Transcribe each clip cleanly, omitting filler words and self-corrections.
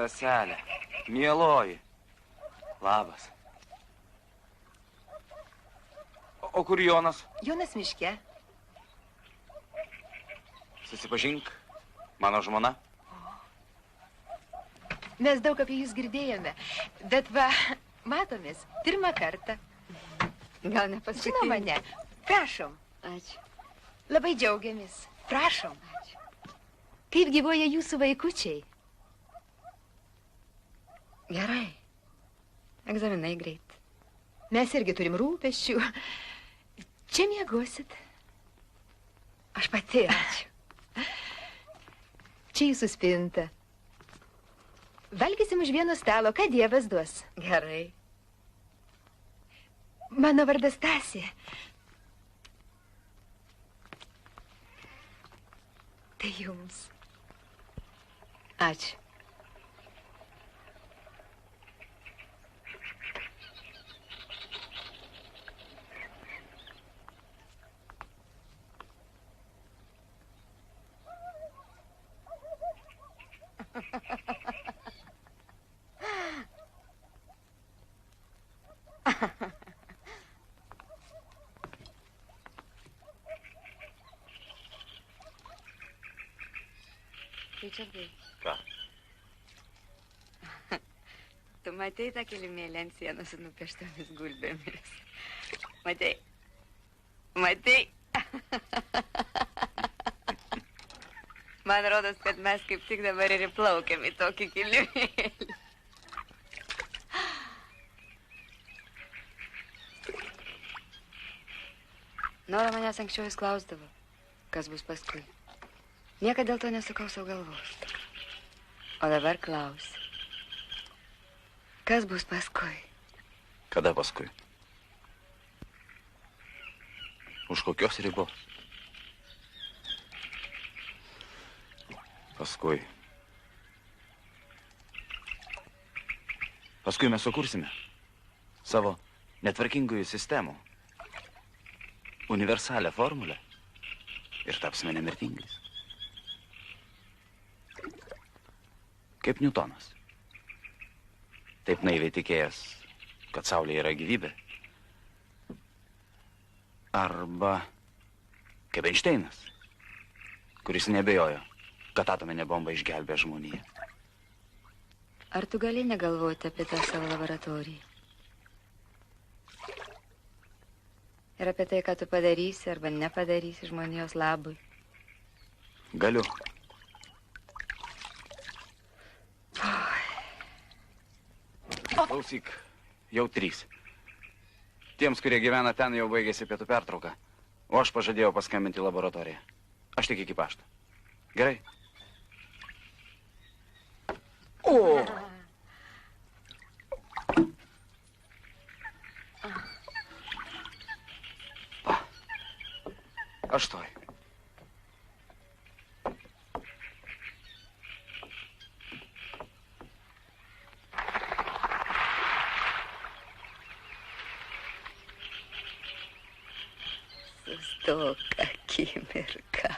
Staselė, mieloji. Labas. O kur Jonas? Jonas miške. Susipažink, mano žmona. Mes daug apie jūs girdėjome, bet va, matomės pirmą kartą. Gal ne paskutinį? Žinoma, ne. Prašom. Ačiū. Labai džiaugiamės. Prašom. Ačiū. Kaip gyvoja jūsų vaikučiai? Gerai. Egzaminai greit. Mes irgi turim rūpesčių. Čia miegosit. Aš pati. Ačiū. Čia jūsų spinta. Valgysim už vieno stalo, ką Dievas duos. Gerai. Mano vardas Stasė. Tai jums. Ačiū. Ričardai. Ką? Tu matei tą kilimėlį ant sienos su nupieštomis gulbėmis? Matei? Matei? Man rodos, kad mes kaip tik dabar ir įplaukiam į tokį kilimėlį. Nora manęs anksčiau jis klausdavo, kas bus paskui. Niekad dėl to nesukau savo galvos. O dabar klausi. Kas bus paskui? Kada paskui? Už kokios ribos? Paskui. Paskui mes sukursime savo netvarkingųjų sistemų universalią formulę ir tapsime nemirtingais. Kaip Niutonas. Taip naiviai tikėjęs, kad Saulėje yra gyvybė. Arba kaip Einšteinas, kuris nebejojo, kad atominė bomba išgelbė žmoniją. Ar tu gali negalvoti apie tą savo laboratoriją? Ir apie tai, ką tu padarysi arba nepadarysi žmonijos labui? Galiu. Klausyk, jau 3. Tiems, kurie gyvena ten, jau baigėsi pietų pertrauka. O aš pažadėjau paskambinti į laboratoriją. Aš tik iki pašto. Gerai? O! Va. Aš toj. Sustok akimirką.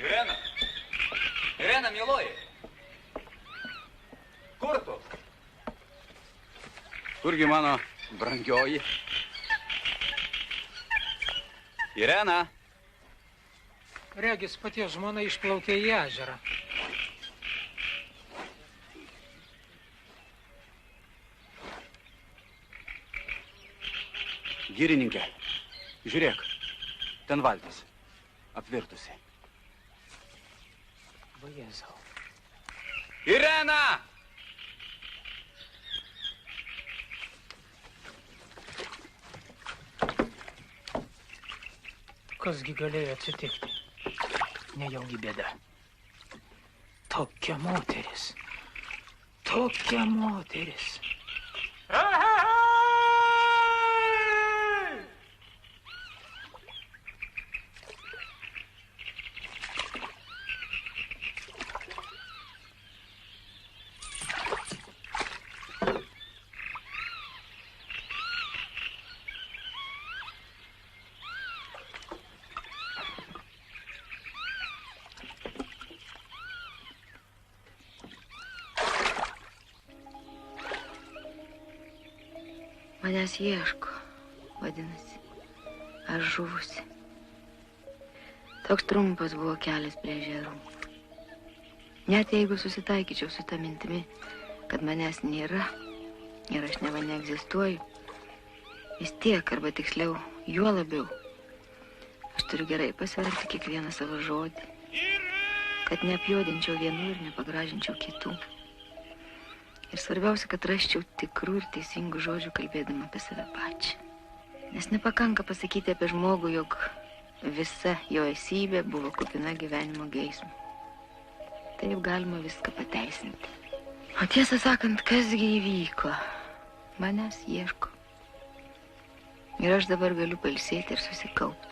Irena! Irena, mieloji! Kur tu? Kurgi mano brangioji? Irena! Regis paties žmona išplaukė į ežerą. Girininkė, žiūrėk, ten valtis, apvirtusi. Va Jėzau. Irena! Kasgi galėjo atsitikti? Nejaugi bėda. Tokia moteris. Tokia moteris. Manęs ieško, vadinasi, aš žuvusi. Toks trumpas buvo kelias prie ežerų. Net jeigu susitaikyčiau su ta mintimi, kad manęs nėra ir aš neva neegzistuoju, vis tiek, arba tiksliau, juo labiau, aš turiu gerai pasverti kiekvieną savo žodį, kad neapjuodinčiau vienų ir nepagražinčiau kitų. Ir svarbiausia, kad rasčiau tikrų ir teisingų žodžių kalbėdama apie save pačią. Nes nepakanka pasakyti apie žmogų, jog visa jo esybė buvo kupina gyvenimo geismo. Taip galima viską pateisinti. O tiesą sakant, kasgi įvyko? Manęs ieško. Ir aš dabar galiu pailsėti ir susikaupti.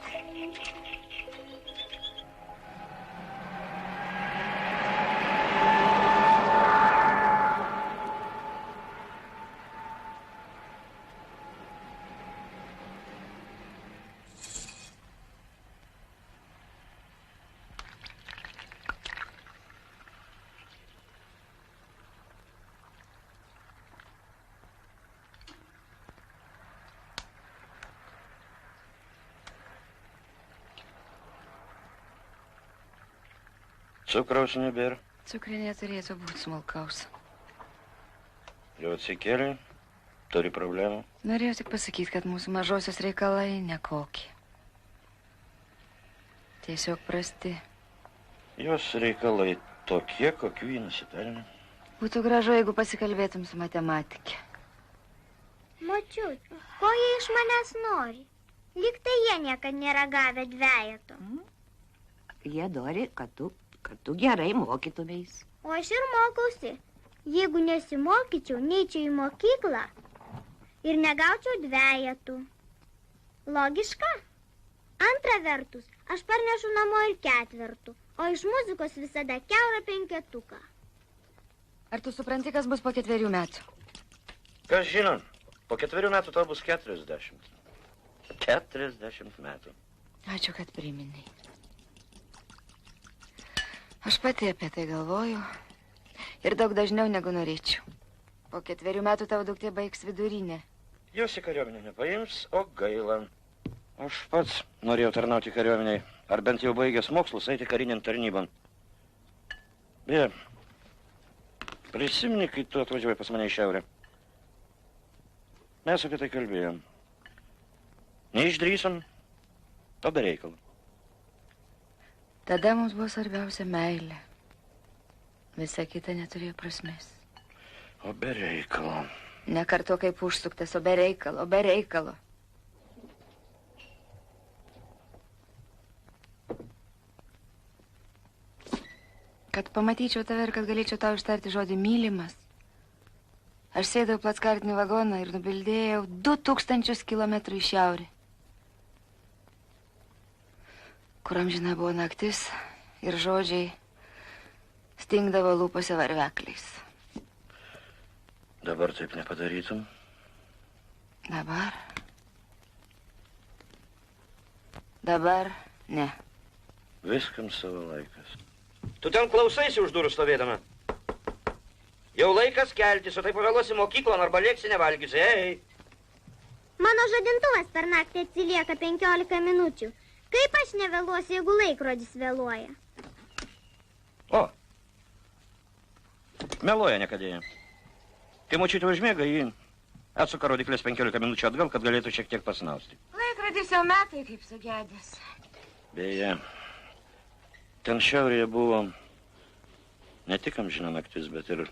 Cukraus nebėra. Cukrinė turėtų būti smulkaus. Jau atsikėlė, turi problemų. Norėjau tik pasakyti, kad mūsų mažosios reikalai nekokie. Tiesiog prasti. Jos reikalai tokie, kokių jį nusipelnė. Būtų gražu, jeigu pasikalbėtum su matematikė. Močiut, ko jie iš manęs nori? Lyg tai jie niekad nėra gavę dvejeto. Jie nori, kad tu gerai mokytumeis. O aš ir mokausi. Jeigu nesimokyčiau, neičiau į mokyklą ir negaučiau dvejetų. Logiška? Antra vertus, aš parnešu namo ir ketvertų, o iš muzikos visada kiaurą penketuką. Ar tu supranti, kas bus po 4 metų? Kas žino, po 4 metų tau bus 40. 40 metų. Ačiū, kad priminai. Aš pati apie tai galvoju ir daug dažniau negu norėčiau. Po 4 metų tavo duktė baigs vidurinę. Jos į kariuomenę nepaims, o gaila. Aš pats norėjau tarnauti kariuomeniai, ar bent jau baigęs mokslus eiti karinian tarnybon. Beje, prisimeni, kai tu atvažiavai pas mane į šiaurę. Mes apie tai kalbėjom. Neišdrįsom, o be reikalo. Tada mums buvo svarbiausia meilė. Visa kita neturėjo prasmės. O be reikalo. Nekarto kaip užsuktas, o be reikalo, be reikalo. Kad pamatyčiau tave ir kad galėčiau tau ištarti žodį mylimas, aš sėdau į plackartinį vagoną ir nubildėjau 2000 kilometrų į šiaurę, kur amžina buvo naktis ir žodžiai stingdavo lūpose varvekliais. Dabar taip nepadarytum? Dabar? Dabar ne. Viskam savo laikas. Tu ten klausaisi už durų stovėdama. Jau laikas keltis, o taip pavėluosi mokyklon arba lėksi nevalgysi, ei. Mano žadintuvas per naktį atsilieka 15 minučių. Kaip aš nevėluosiu, jeigu laikrodis vėluoja? O, meluoja nekadėja. Kai močiutė užmiega, jį atsuka rodiklės 15 minučių atgal, kad galėtų šiek tiek pasnausti. Laikrodis jau metai kaip sugedęs. Beje, ten šiaurėje buvo ne tik amžina naktis, bet ir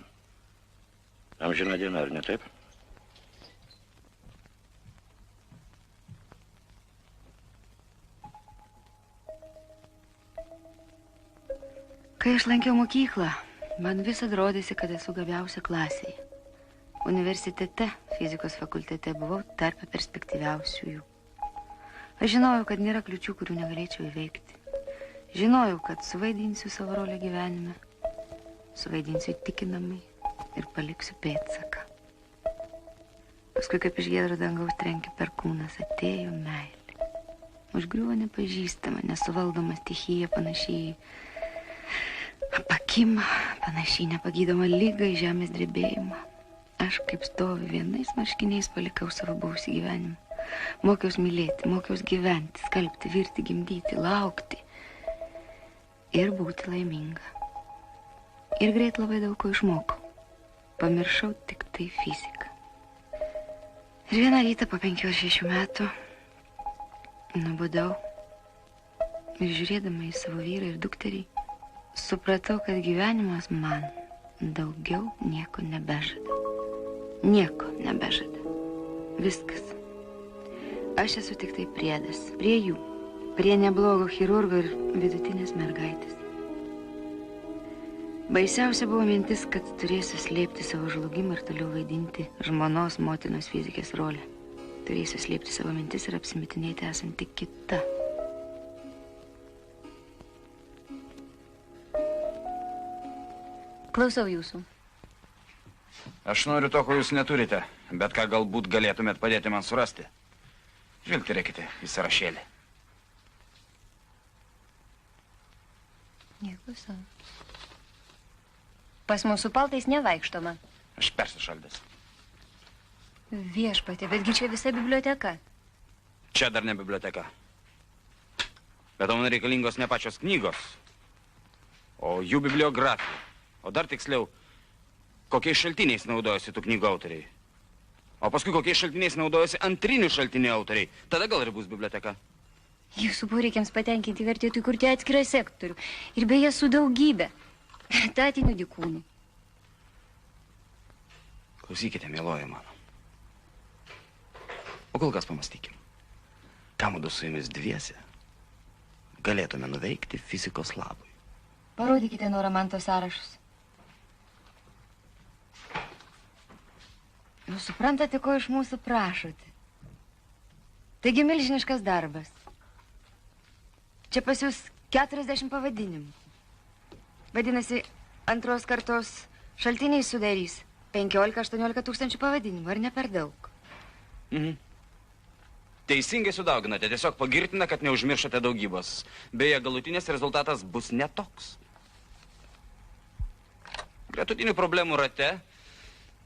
amžina diena, ar ne taip? Kai aš lankiau mokyklą, man vis atrodėsi, kad esu gabiausia klasėje. Universitete, fizikos fakultete, buvau tarp perspektyviausiųjų. Aš žinojau, kad nėra kliučių, kurių negalėčiau įveikti. Žinojau, kad suvaidinsiu savo rolę gyvenime, suvaidinsiu įtikinamai ir paliksiu pėdsaką. Paskui, kaip iš giedro dangaus trenkė perkūnas, atėjo meilė. Užgriuvo nepažįstama, nesuvaldoma stichija, panašiai apakimą, panašiai nepagydoma lyga į žemės drebėjimą. Aš kaip stovi vienais marškiniais palikau savo buvusį gyvenimą. Mokiaus mylėti, mokiaus gyventi, skalbti, virti, gimdyti, laukti ir būti laiminga. Ir greit labai daug ko išmokau. Pamiršau tik tai fiziką. Ir vieną rytą po 5-6 metų nubudau ir žiūrėdama į savo vyrą ir dukterį, supratau, kad gyvenimas man daugiau nieko nebežada. Nieko nebežada. Viskas. Aš esu tik tai priedas. Prie jų. Prie neblogo chirurgo ir vidutinės mergaitės. Baisiausia buvo mintis, kad turėsiu slėpti savo žlugimą ir toliau vaidinti žmonos, motinos, fizikės rolę. Turėsiu slėpti savo mintis ir apsimetinėti esant tik kita. Klausau jūsų. Aš noriu to, ko jūs neturite, bet ką galbūt galėtumėt padėti man surasti. Žvilgterėkite į sąrašėlį. Nieko savo. Pas mūsų paltais nevaikštoma. Aš persišaldęs. Viešpatė, betgi čia visa biblioteka. Čia dar ne biblioteka. Bet man reikalingos ne pačios knygos, o jų bibliografija. O dar tiksliau, kokiais šaltiniais naudojasi tų knygų autoriai. O paskui kokiais šaltiniais naudojasi antrinių šaltinių autoriai. Tada gal ir bus biblioteka. Jūsų poreikiams patenkinti vertėtų įkurti atskirą sektorių. Ir beje su daugybė etatinių dykūnų. Klausykite, mieloji mano. O kol kas pamastykim. Ką mudu su jumis dviese galėtume nuveikti fizikos labui. Parodykite, Nora, man tos sąrašus. Jūs suprantate, ko iš mūsų prašote? Taigi milžiniškas darbas. Čia pas jūs 40 pavadinimų. Vadinasi, antros kartos šaltiniai sudarys 15-18 tūkstančių pavadinimų, ar ne per daug? Teisingai sudauginate, tiesiog pagirtina, kad neužmiršote daugybos. Beje, galutinės rezultatas bus netoks. Gretutinių problemų rate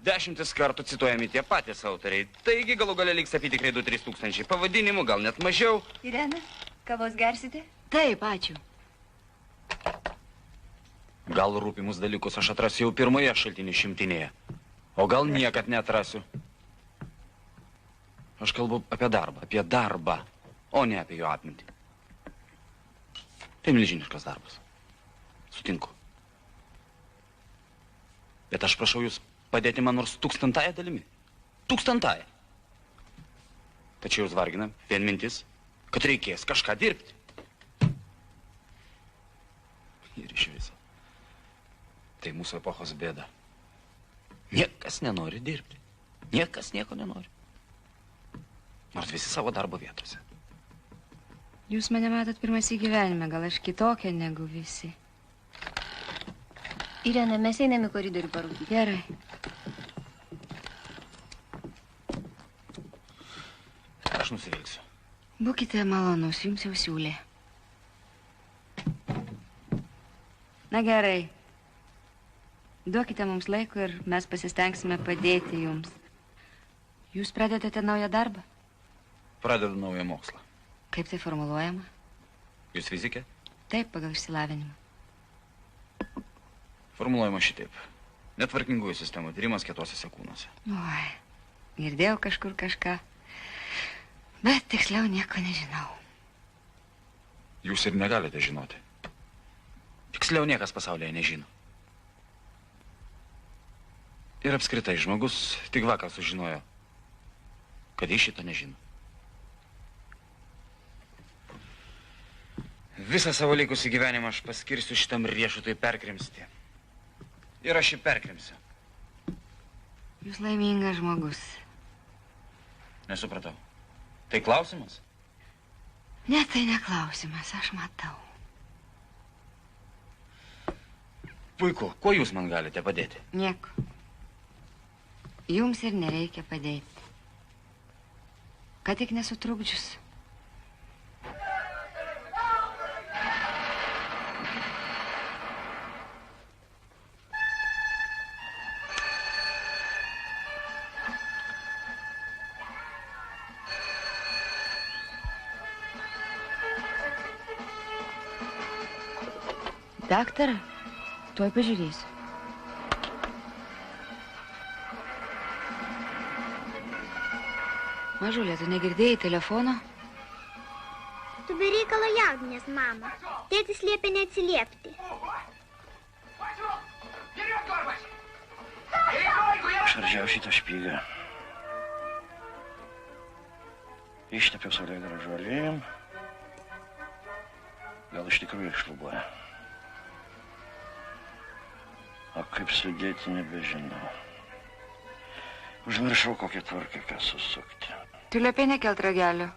10 kartų cituojami tie patys autoriai. Taigi galų gale liks apytikrai 2-3 tūkstančiai pavadinimų, gal net mažiau. Irena, kavos gersite? Taip, ačiū. Gal rūpimus dalykus aš atrasiu jau pirmoje šaltinių šimtinėje. O gal niekad neatrasiu. Aš kalbu apie darbą, o ne apie jo atmintį. Tai milžiniškas darbas. Sutinku. Bet aš prašau jūs padėti man nors 1000 dalimi. 1000. Tačiau jūs vargina vien mintis, kad reikės kažką dirbti. Ir iš viso. Tai mūsų epochos bėda. Niekas nenori dirbti. Niekas nieko nenori. Nors visi savo darbo vietose. Jūs mane matot pirmas į gyvenimą, gal aš kitokia negu visi. Irena, mes einame koridorių parūkyti. Gerai. Aš nusivilksiu. Būkite malonus, jums jau siūlė. Na gerai. Duokite mums laiko ir mes pasistengsime padėti jums. Jūs pradedate naują darbą? Pradedu naują mokslą. Kaip tai formuluojama? Jūs fizikė? Taip, pagal išsilavinimą. Formuluojama šitaip. Netvarkingųjų sistemų tyrimas kietosiuose kūnuose. Oi, girdėjau kažkur kažką, bet tiksliau nieko nežinau. Jūs ir negalite žinoti. Tiksliau niekas pasaulyje nežino. Ir apskritai žmogus tik vakar sužinojo, kad jis šito nežino. Visą savo likusį gyvenimą aš paskirsiu šitam riešutui perkrimsti. Ir aš jį perkrimsiu. Jūs laimingas žmogus. Nesupratau. Tai klausimas? Ne, tai neklausimas, aš matau. Puiku. Kuo jūs man galite padėti? Nieko. Jums ir nereikia padėti. Kad tik nesutrukdžius. Daktarą? Tuoj pažiūrėsiu. Mažulė, tu negirdėjai telefono? Tu be reikalo jaudinės, mama. Tėtis liepė neatsiliepti. Šardžiau šitą špygą. Ištepiau saulėgrąžų aliejum. Gal iš tikrųjų iššlubuoja. O kaip sudėti, nebežinau. Užmiršau kokią tvarką, ką susukti. Tu liepė nekelt ragelio.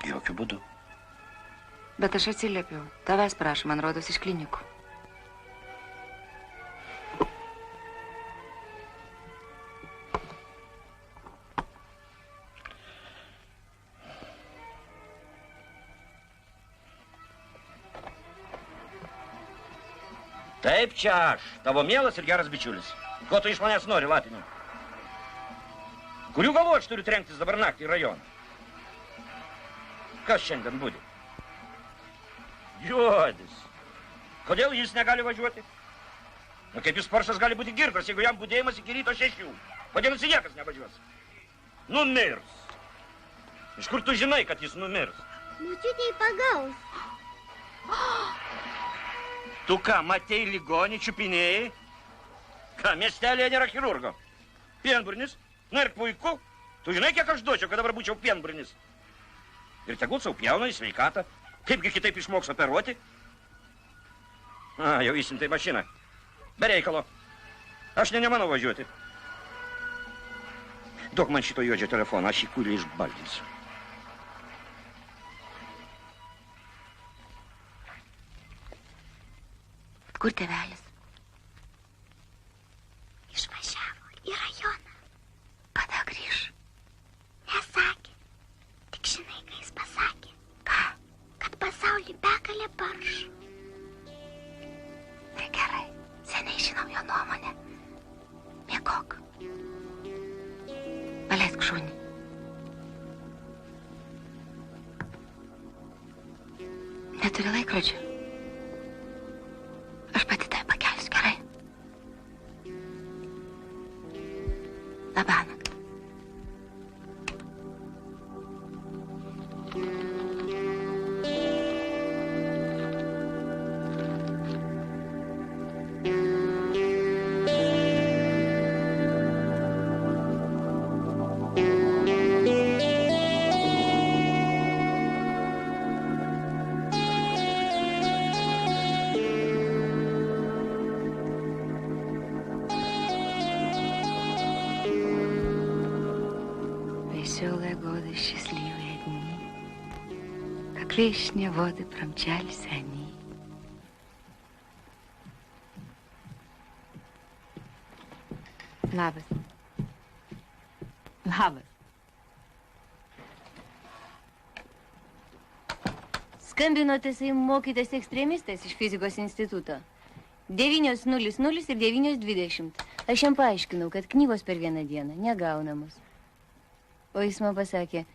Jokių būdų. Bet aš atsiliepiau. Tavęs prašau, man rodos, iš klinikų. Taip, čia aš, tavo mielas ir geras bičiulis. Ko tu iš manęs nori, Latinė? Kurių galvo aš turiu trenktis dabar naktį į rajoną? Kas šiandien budi? Juodis. Kodėl jis negali važiuoti? Nu, kaip jis paršas gali būti girtas, jeigu jam budėjimas iki ryto 6. Vadinasi, niekas nevažiuos. Numirs. Iš kur tu žinai, kad jis numirs? Močiutė jį pagaus. Tu ką, matei ligonį, čiupinėjai? Ką, miestelėje nėra chirurgo? Pienburnis? Na ir puiku. Tu žinai, kiek aš duočiau, kad dabar būčiau pienburnis? Ir tegul sau pjauna į sveikatą. Kaipgi kitaip išmoks operuoti? Jau įsimtai mašiną. Be reikalo. Aš nemanau važiuoti. Duok man šito juodžio telefoną, aš jį kurį išbaldinsiu. Kur tėvelis? Išvažiavo į rajoną. Kada grįž? Nesakė. Tik žinai, ką jis pasakė. Ką? Kad pasaulį begalė paršų. Tai gerai. Seniai žinom jo nuomonę. Miegok. Paleisk šunį. Neturi laikrodžių. Aš pati tai pakelsiu, gerai? Labanakt. Веселые годы, счастливые дни, как лишние воды промчались они. Labas. Labas. Skambinote į mokytas ekstremistas iš fizikos instituto. 9:00 ir 9:20. Aš jam paaiškinau, kad knygos per vieną dieną negaunamos. O jis man pasakė,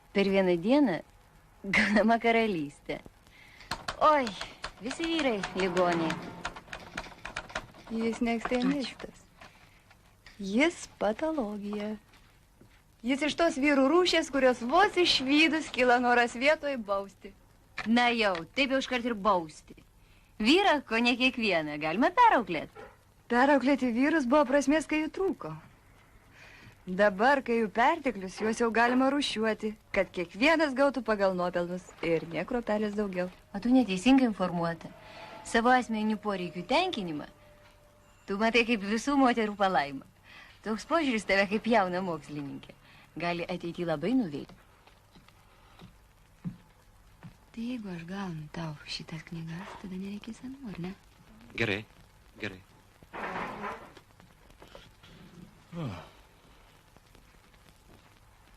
per vieną dieną gaunama karalystė. Oi, visi vyrai ligoniai. Jis ne ekstremistas. Jis patologija. Jis iš tos vyrų rūšės, kurios vos išvydus kyla noras vietoj bausti. Na jau, taip jau iškart ir bausti. Vyrą, ko ne kiekvieną, galima perauklėti. Perauklėti vyrus buvo prasmės, kai jų trūko. Dabar, kai jų perteklius, juos jau galima rūšiuoti, kad kiekvienas gautų pagal nuopelnus ir nė kruopelės daugiau. O tu neteisingai informuota. Savo asmeninių poreikių tenkinimą tu matai kaip visų moterų palaimą. Toks požiūris tave kaip jauna mokslininkė gali ateity labai nuveikti. Tai jeigu aš gaunu tau šitas knygas, tada nereikės anų, ar ne? Gerai, gerai.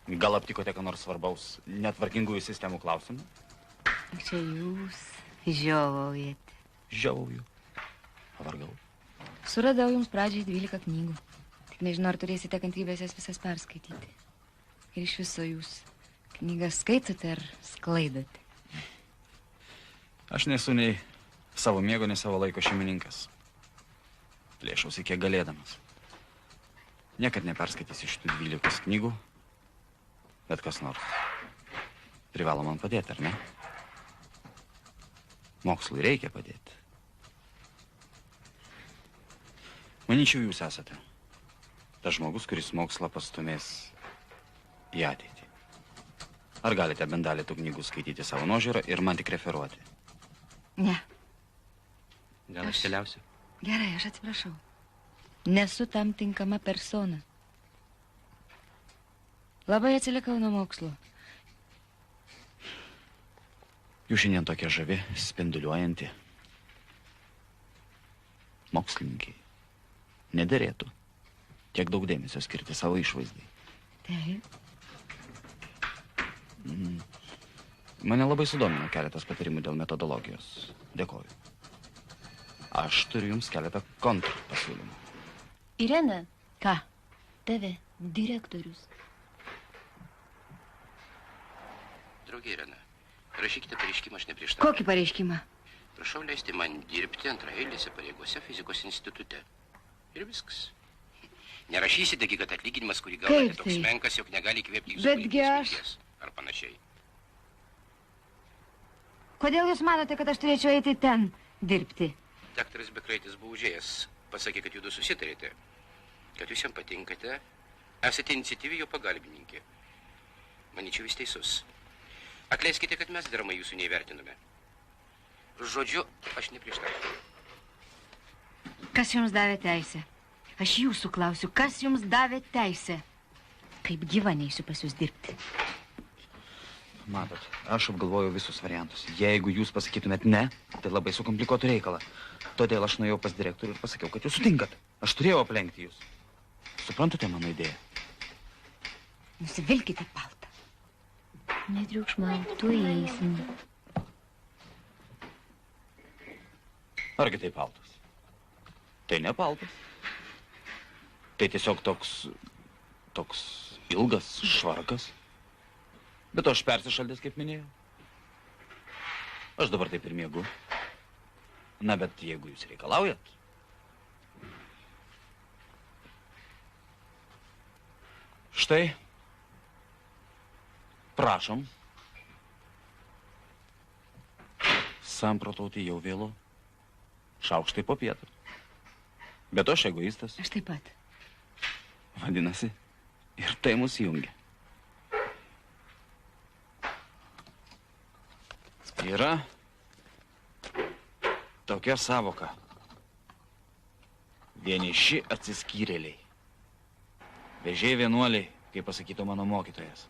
Gal aptikote ką nors svarbaus netvarkingųjų sistemų klausimų? Čia jūs žiovaujate. Žiovauju. Pavargau. Suradau jums pradžiai 12 knygų. Tik nežinau, ar turėsite kantrybės jas visas perskaityti. Ir iš viso jūs knygas skaitote ar sklaidote? Aš nesu nei Savo miego, ne savo laiko šeimininkas. Plėšausi kiek galėdamas. Niekad neperskaitysiu šitų 12 knygų, bet kas nors privalo man padėti, ar ne? Mokslui reikia padėti. Manyčiau, jūs esate tas žmogus, kuris mokslą pastumės į ateitį. Ar galite bent dalį tų knygų skaityti savo nuožiūrą ir man tik referuoti? Ne. Gal aš keliausiu? Gerai, aš atsiprašau. Nesu tam tinkama persona. Labai atsilikau nuo mokslo. Jūs šiandien tokia žavi, spinduliuojanti. Mokslininkai nederėtų tiek daug dėmesio skirti savo išvaizdai. Taip. Mane labai sudomino keletas patarimų dėl metodologijos. Dėkoju. Aš turiu jums keletą kontrpasiūlymų. Irena, Ką? tave direktorius. Draugė Irena, rašykite pareiškimą, aš neprieštarauju. Kokį pareiškimą? Prašau leisti man dirbti antraeilėse pareigose fizikos institute. Ir viskas. Nerašysitegi, kad atlyginimas, kurį gaunate, Kaip toks tai? menkas, jog negali įkvėpti jūsų Betgi politinės aš- minties. Ar panašiai. Kodėl jūs manote, kad aš turėčiau eiti ten dirbti? Daktaras Bekraitis buvo užėjęs. Pasakė, kad judu susitarėte. Kad jūs jam patinkate. Esate iniciatyvi jo pagalbininkė. Manyčiau, jis teisus. Atleiskite, kad mes deramai jūsų neįvertinome. Žodžiu, aš neprieštarauju. Kas jums davė teisę? Aš jūsų klausiu, kas jums davė teisę? Kaip gyva neįsiu pas jūs dirbti. Matot, aš apgalvojau visus variantus. Jeigu jūs pasakytumėt ne, tai labai sukomplikuotų reikalą. Todėl aš nuėjau pas direktorių ir pasakiau, kad jūs sutinkat. Aš turėjau aplenkti jūs. Suprantate mano idėją? Nusivilkite paltą. Netriukšmauk, tu įeisim. Argi tai paltas? Tai ne paltas. Tai tiesiog toks ilgas švarkas. Bet aš persišaldęs, kaip minėjau. Aš dabar taip ir miegu. Na, bet jeigu jūs reikalaujat. Štai. Prašom. Samprotauti jau vėlu. Šaukštai po pietų. Bet aš egoistas. Aš taip pat. Vadinasi, ir tai mus jungia. Yra tokia savoka. Vieniši atsiskyrėliai. Vežiai vienuoliai, kaip pasakytų mano mokytojas.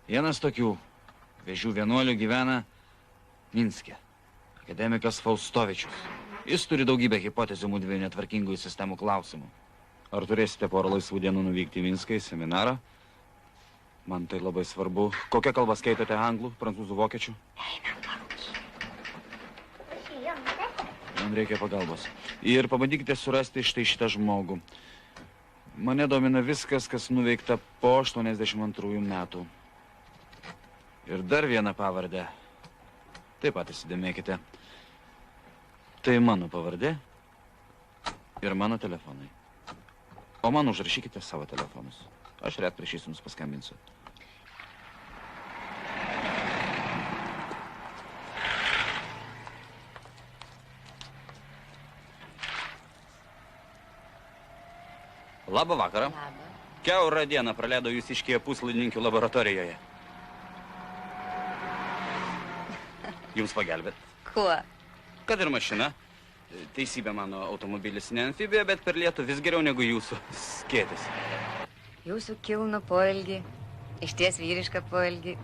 Vienas tokių vežių vienuolių gyvena Minske. Akademikas Faustovičius. Jis turi daugybę hipotezių mudviejų netvarkingųjų sistemų klausimų. Ar turėsite porą laisvų dienų nuvykti į Minską į seminarą? Man tai labai svarbu. Kokią kalbą skaitote? Anglų, prancūzų, vokiečių? Man reikia pagalbos. Ir pabandykite surasti štai šitą žmogų. Mane domina viskas, kas nuveikta po 82 metų. Ir dar vieną pavardę. Taip pat įsidėmėkite. Tai mano pavardė ir mano telefonai. O man užrašykite savo telefonus. Aš retkarčiais jums paskambinsiu. Labą vakarą. Labą. Kiaurą dieną praleido jūs iškėję puslaidininkių laboratorijoje. Jums pagelbėt? Kuo? Kad ir mašina. Teisybė, mano automobilis ne amfibija, bet per lietų vis geriau negu jūsų skėtis. Jūsų kilnų poelgį, išties vyrišką poelgį,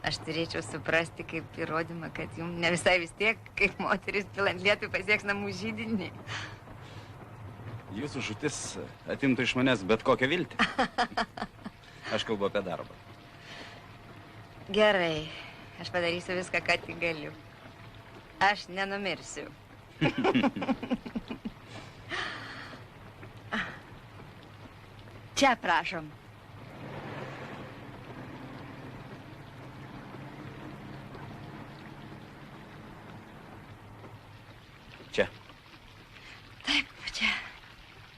aš turėčiau suprasti kaip įrodymą, kad jums ne visai vis tiek, kaip moteris pilant lietui pasieks namų židinį. Jūsų žūtis atimtų iš manęs bet kokią viltį. Aš kalbu apie darbą. Gerai, aš padarysiu viską, ką tik galiu. Aš nenumirsiu. Čia prašom.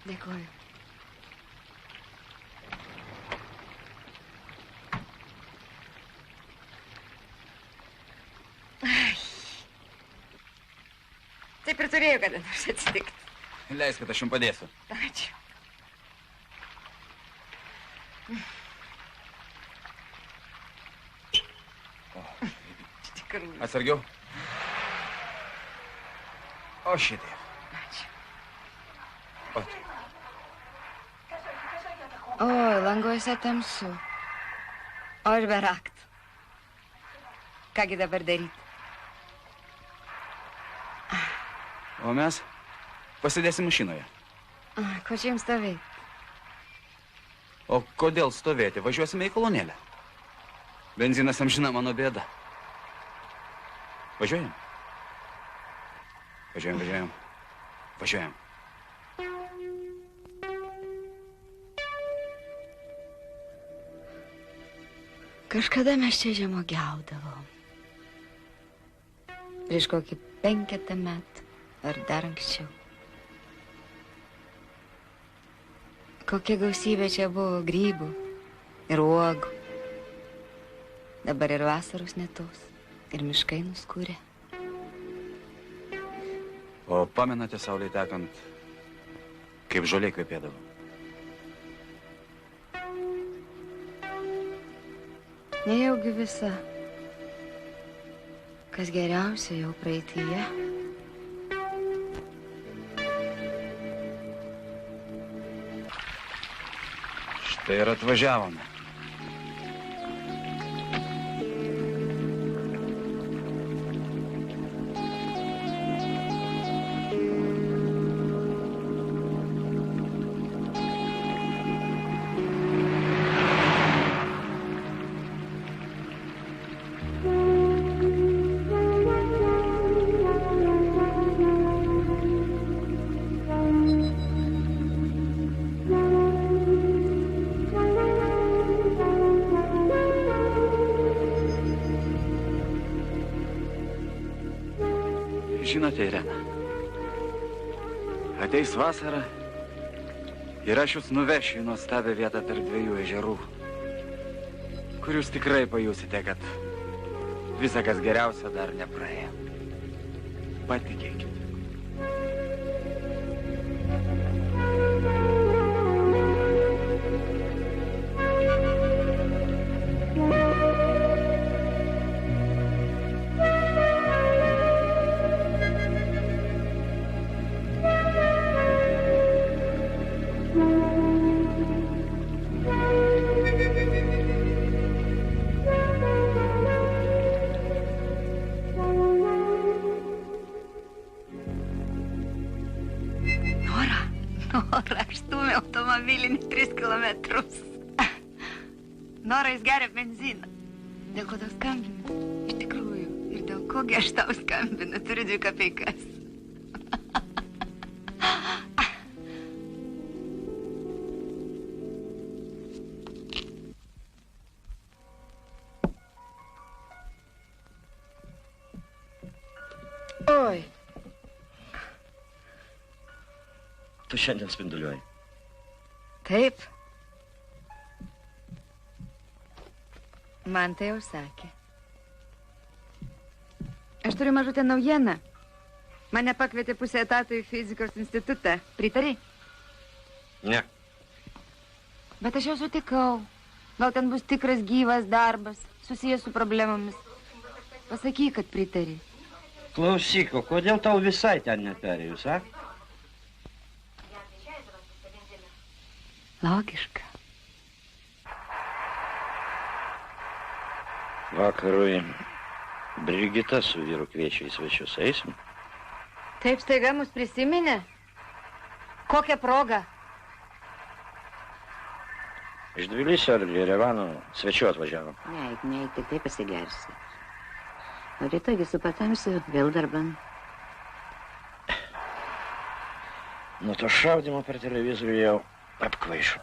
Dėkuoju. Taip ir turėjo kada nors atsitikti. Leisk, kad aš jums padėsiu. Ačiū. Tikrųjų. Atsargiau. O šitaip. Ačiū. O taip. Oi, languose tamsu. O aš be raktų. Kągi dabar daryti? O mes pasidėsim mašinoje. Ko čia jums stovėti? O kodėl stovėti? Važiuosime į kolonėlę. Benzinas amžina mano bėda. Važiuojam? Važiuojam. Važiuojam. Kažkada mes čia žemogiaudavom. Prieš kokį 5 metų. Ar dar anksčiau. Kokia gausybė čia buvo grybų ir uogų. Dabar ir vasaros netos, ir miškai nuskūrė. O pamenate saulė tekant, kaip žolė kvepėdavo? Nejaugi visa, kas geriausia jau praeityje. Štai ir atvažiavome. Žinote, Irena, ateis vasara ir aš jūs nuvešiu į nuostabią vietą tarp 2 ežerų, kur jūs tikrai pajusite, kad visa, kas geriausia, dar nepraėjo. Patikėkite. Aš stūmiau automobilį 3 kilometrus. Nora, jis geria benziną. Dėl ko tau skambinu? Iš tikrųjų. Ir dėl kogi aš tau skambinu? Turiu 2 kapeikas. Oi. Tu šiandien spinduliuoji. Taip. Man tai jau sakė. Aš turiu mažutę naujieną. Mane pakvietė pusę etato į fizikos institutą. Pritari? Ne. Bet aš jau sutikau. Gal ten bus tikras gyvas darbas, susijęs su problemomis. Pasakyk, kad pritari. Klausyk, o kodėl tau visai ten neperėjus, a? Logiška. Vakarui Brigita su vyru kviečia į svečius. Eisim? Taip staiga mus prisiminė? Kokią progą? Iš Tbilisio ar Jerevano svečių atvažiavom. Ne, tik tai pasigersi. O rytoj su patamsiu vėl darban. Nuo to šaudymo per televizorių jau apkvaišo.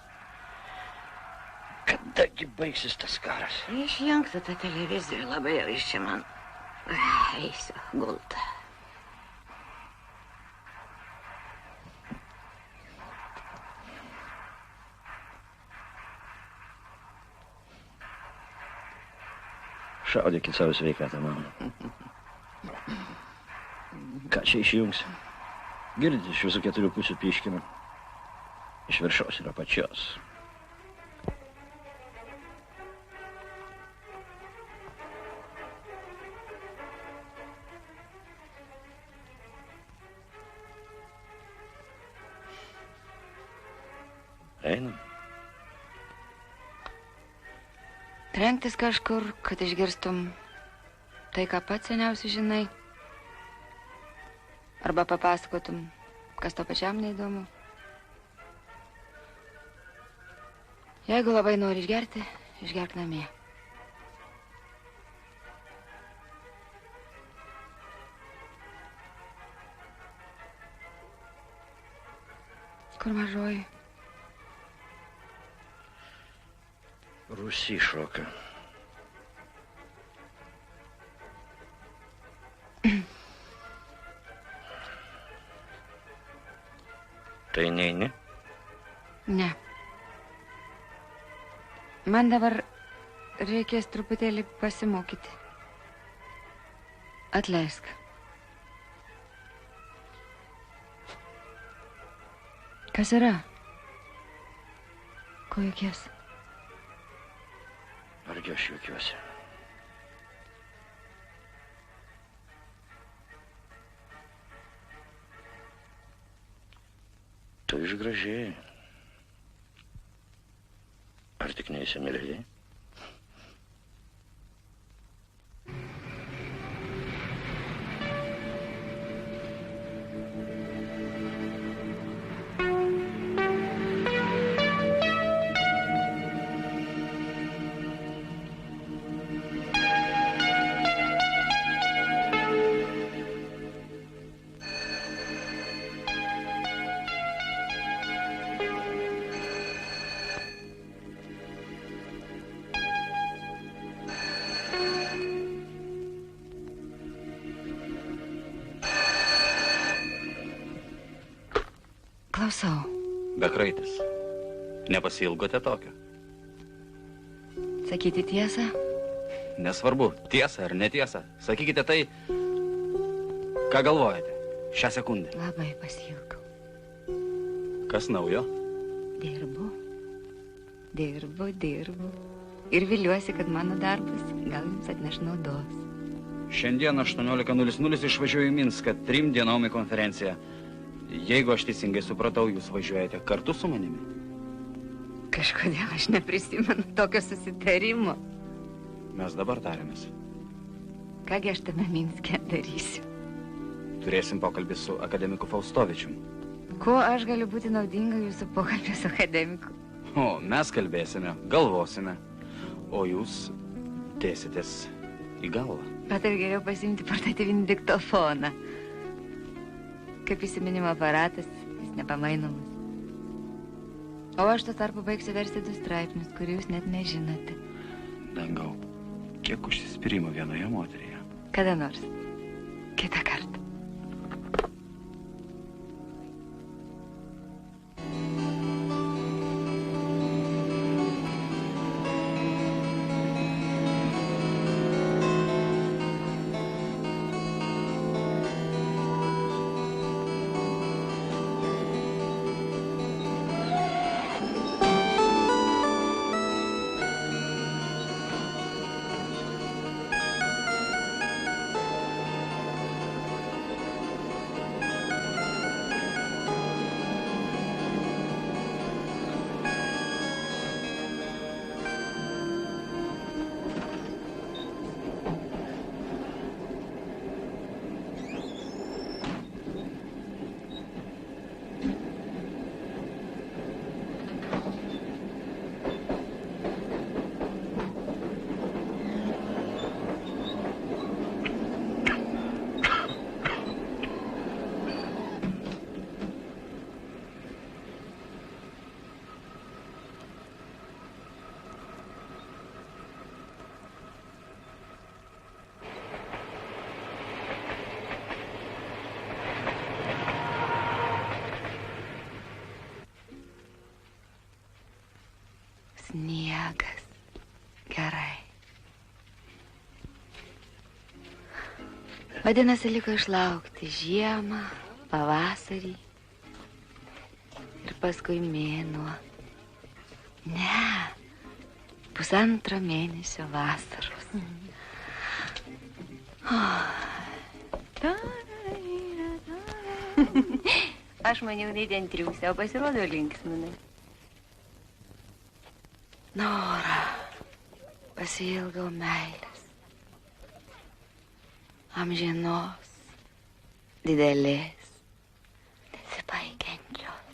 Kadagi baigsis tas karas? Išjunk tu tą televizorių, labai jau iš čia man. Eisiu, gulta. Šaudykit savo sveikatą, mama. Ką čia išjungsi? Girdite, iš visų 4 pusių pyškina. Iš viršaus ir apačios. Einam. Trenktis kažkur, kad išgirstum tai, ką pats seniausiai žinai. Arba papasakotum, kas to pačiam neįdomu. Jeigu labai nori išgerti, išgerk namie. Kur mažoji? Rūsy šoka. Tai neini? Ne. Man dabar reikės truputėlį pasimokyti. Atleisk. Kas yra? Ko juokies? Argi aš juokiuosi? Tu išgražėjai. Ar tik neįsimylėjai? Klausau. Bekraitis. Nepasiilgote tokio? Sakyti tiesą? Nesvarbu, tiesa ar netiesa. Sakykite tai, ką galvojate šią sekundę. Labai pasiilgau. Kas naujo? Dirbu. Ir viliuosi, kad mano darbas gal jums atneš naudos. Šiandien 18:00 išvažiuoju į Minską 3 dienom į konferenciją. Jeigu aš teisingai supratau, jūs važiuojate kartu su manimi? Kažkodėl aš neprisimenu tokio susitarimo. Mes dabar tarėmės. Kągi aš tame Minske darysiu? Turėsim pokalbį su akademiku Faustovičium. Kuo aš galiu būti naudinga jūsų pokalbį su akademiku? O, mes kalbėsime, galvosime, o jūs dėsitės į galvą. Bet ar geriau pasiimti portatyvinį diktofoną? Kaip įsiminimo aparatas, jis nepamainomas. O aš tuo tarpu baigsiu versti 2 straipsnius, kurių jūs net nežinote. Dangau, kiek užsispyrimo vienoje moteryje? Kada nors. Kitą kartą. Sniegas. Gerai. Vadinasi, liko išlaukti žiemą, pavasarį ir paskui mėnuo. Ne, 1,5 mėnesio vasaros. Aš maniau, tai ten triūsia, o pasirodo linksminai. Nora, pasiilgau meilės. Amžinos, didelės, nesibaigiančios.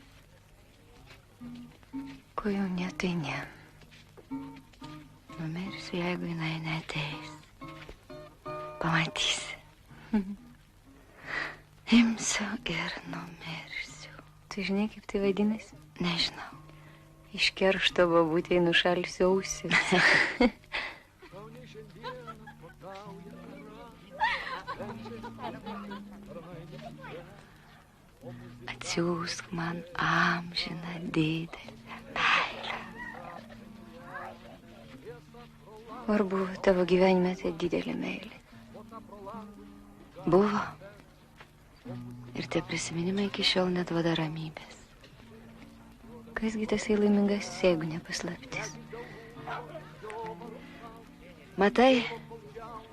Ko jau ne, tai ne. Numirsiu, jeigu jinai neateis. Pamatysi. Imsiu ir numirsiu. Tu žinai, kaip tai vadinasi? Nežinau. Iš keršto bobutėj nušalsiu ausis. Atsiųsk man amžiną didelę meilę. Ar buvo tavo gyvenime tai didelė meilė? Buvo. Ir tie prisiminimai iki šiol neduoda ramybės. Kasgi tasai laimingas, jeigu nepaslaptis? Matai,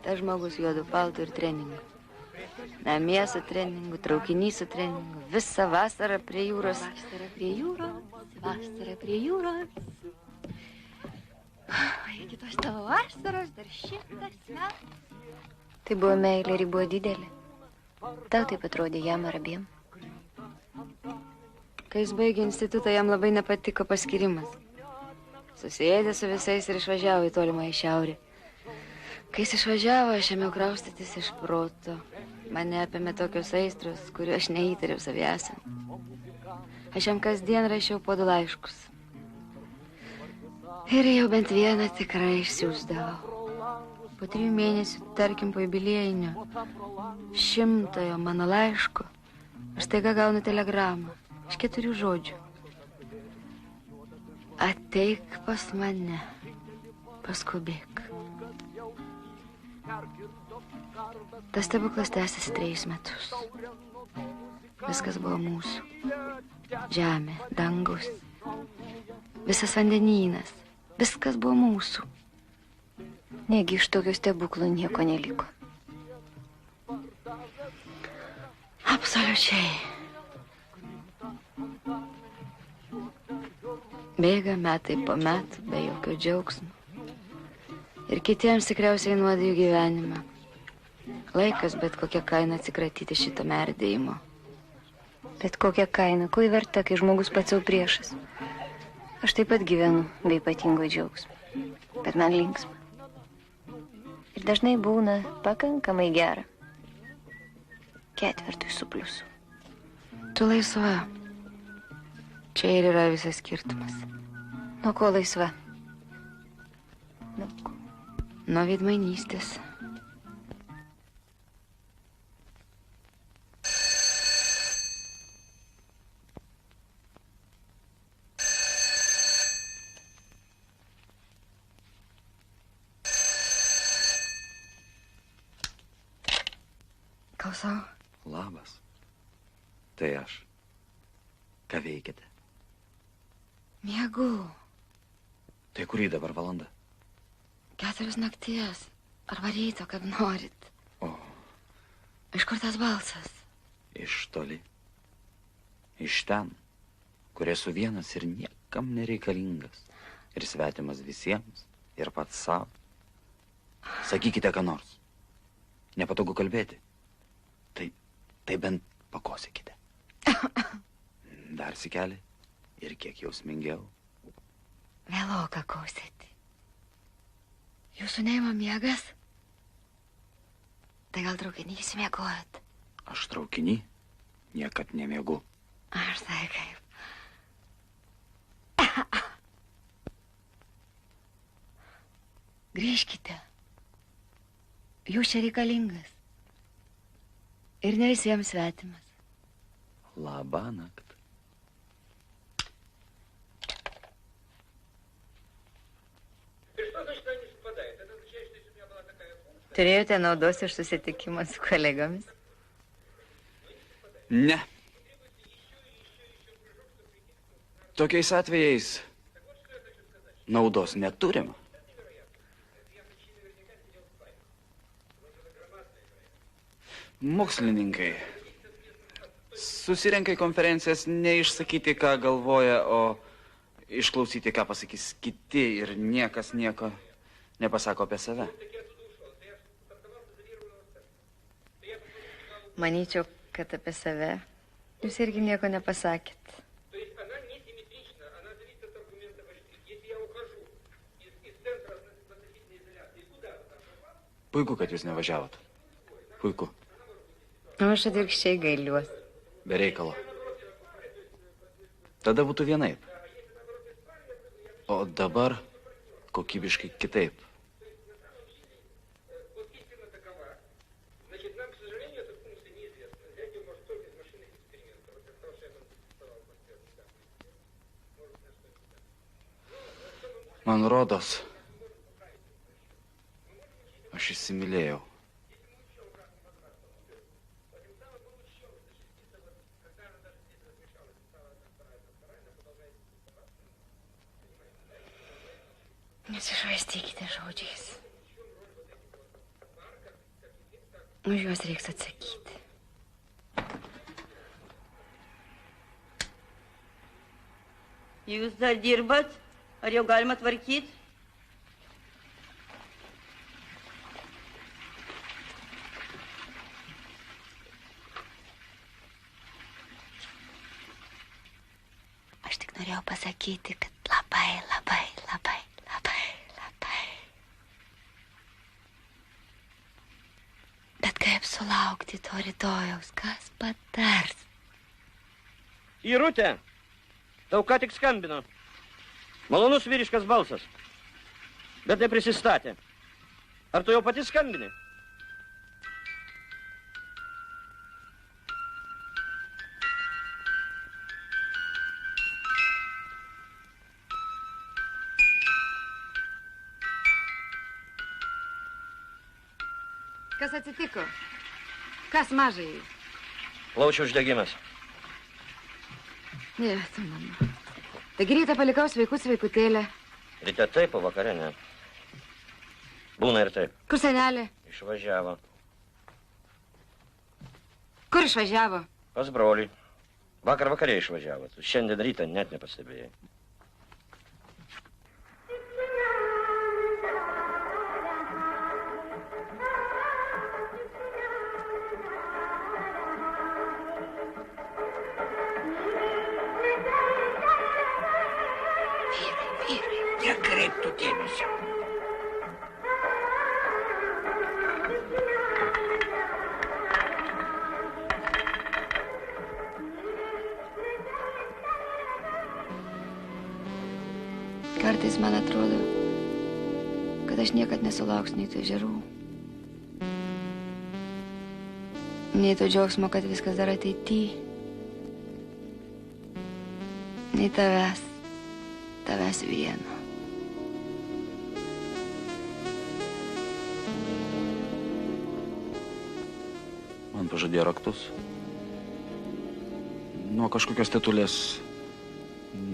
tas žmogus juodu paltu ir treningu. Namie su treningu, traukinį su treningu, visą vasarą prie jūros. Vasara prie jūros, vasara prie jūros. Iki tos tavo vasaros dar 100 metų. Tai buvo meilė ir ji buvo didelė. Tau taip atrodė jam ar abiem. Kai jis baigė institutą, jam labai nepatiko paskirimas. Susėdė su visais ir išvažiavo į tolimą į šiaurę. Kai jis išvažiavo, aš ėmiau kraustytis iš proto. Mane apėmė tokios aistros, kurių aš neįtariau savęs. Aš jam kasdien rašiau po 2 laiškus. Ir jau bent vieną tikrai išsiųsdavau. Po 3 mėnesių, tarkim, po jubiliejinio 100-ojo mano laiško, aš staiga gaunu telegramą iš 4 žodžių. Ateik pas mane, paskubėk. Tas stebuklas tęsiasi 3 metus. Viskas buvo mūsų. Žemė, dangus, visas vandenynas, viskas buvo mūsų. Negi iš tokio stebuklo nieko neliko. Absoliučiai. Bėga metai po metų, be jokio džiaugsmo. Ir kitiems tikriausiai nuodė jų gyvenimą. Laikas bet kokią kainą atsikratyti šito merdėjimo. Bet kokią kainą, ko įverta, kai žmogus pats savo priešas. Aš taip pat gyvenu be ypatingo džiaugsmo. Bet man linksma. Ir dažnai būna pakankamai gera. 4 su pliusu. Tu laisva. Čia ir yra visas skirtumas. Nuo ko laisva? Nuo veidmainystės. Klausau. Labas. Tai aš. Ką veikiate? Miegu. Tai kurį dabar valanda? 4 nakties. Arba ryto, kaip norit. O. Iš kur tas balsas? Iš toli. Iš ten, kur esu vienas ir niekam nereikalingas. Ir svetimas visiems, ir pats savo. Sakykite, ką nors. Nepatogu kalbėti. Tai bent pakosėkite. Dar sikelį ir kiek jausmingiau. Vėloka kosėti. Jūsų neima miegas? Tai gal traukinį įsimiegojat? Aš traukinį niekad nemiegu. Aš tai kaip. Grįžkite. Jūs čia reikalingas. Ir ne visiems svetimas. Labanakt. Turėjote naudos iš susitikimo su kolegomis? Ne. Tokiais atvejais naudos neturim. Mokslininkai susirenka į konferencijas neišsakyti, ką galvoja, o išklausyti, ką pasakys kiti ir niekas nieko nepasako apie save. Manyčiau, kad apie save jūs irgi nieko nepasakėt. Puiku, kad jūs nevažiavot. Puiku. O aš atvirkščiai gailiuos. Be reikalo. Tada būtų vienaip. O dabar kokybiškai kitaip. Man rodos, aš įsimylėjau. Nesišvaistykite žodžiais. Už juos reiks atsakyti. Jūs dar dirbat? Ar jau galima tvarkyti? Aš tik norėjau pasakyti, kad labai. Bet kaip sulaukti to rytojaus, kas patars? Irutė, tau ką tik skambino. Malonus vyriškas balsas, bet neprisistatė. Ar tu jau pati skambini? Kas atsitiko? Kas mažai? Plaučių uždegimas. Ne, tu mama. Taigi rytą palikau sveikus sveikutėlę. Ryte taip, o vakare ne. Būna ir taip. Kur senelė? Išvažiavo. Kur išvažiavo? Pas brolį. Vakar vakarė išvažiavo. Tu šiandien rytą net nepastebėjai. Nekreiptų dėmesio. Kartais man atrodo, kad aš niekad nesulauksiu nei tų ežerų, nei to džiaugsmo, kad viskas dar ateity, nei tavęs vieno. Man pažadėjo raktus. Nuo kažkokios tetulės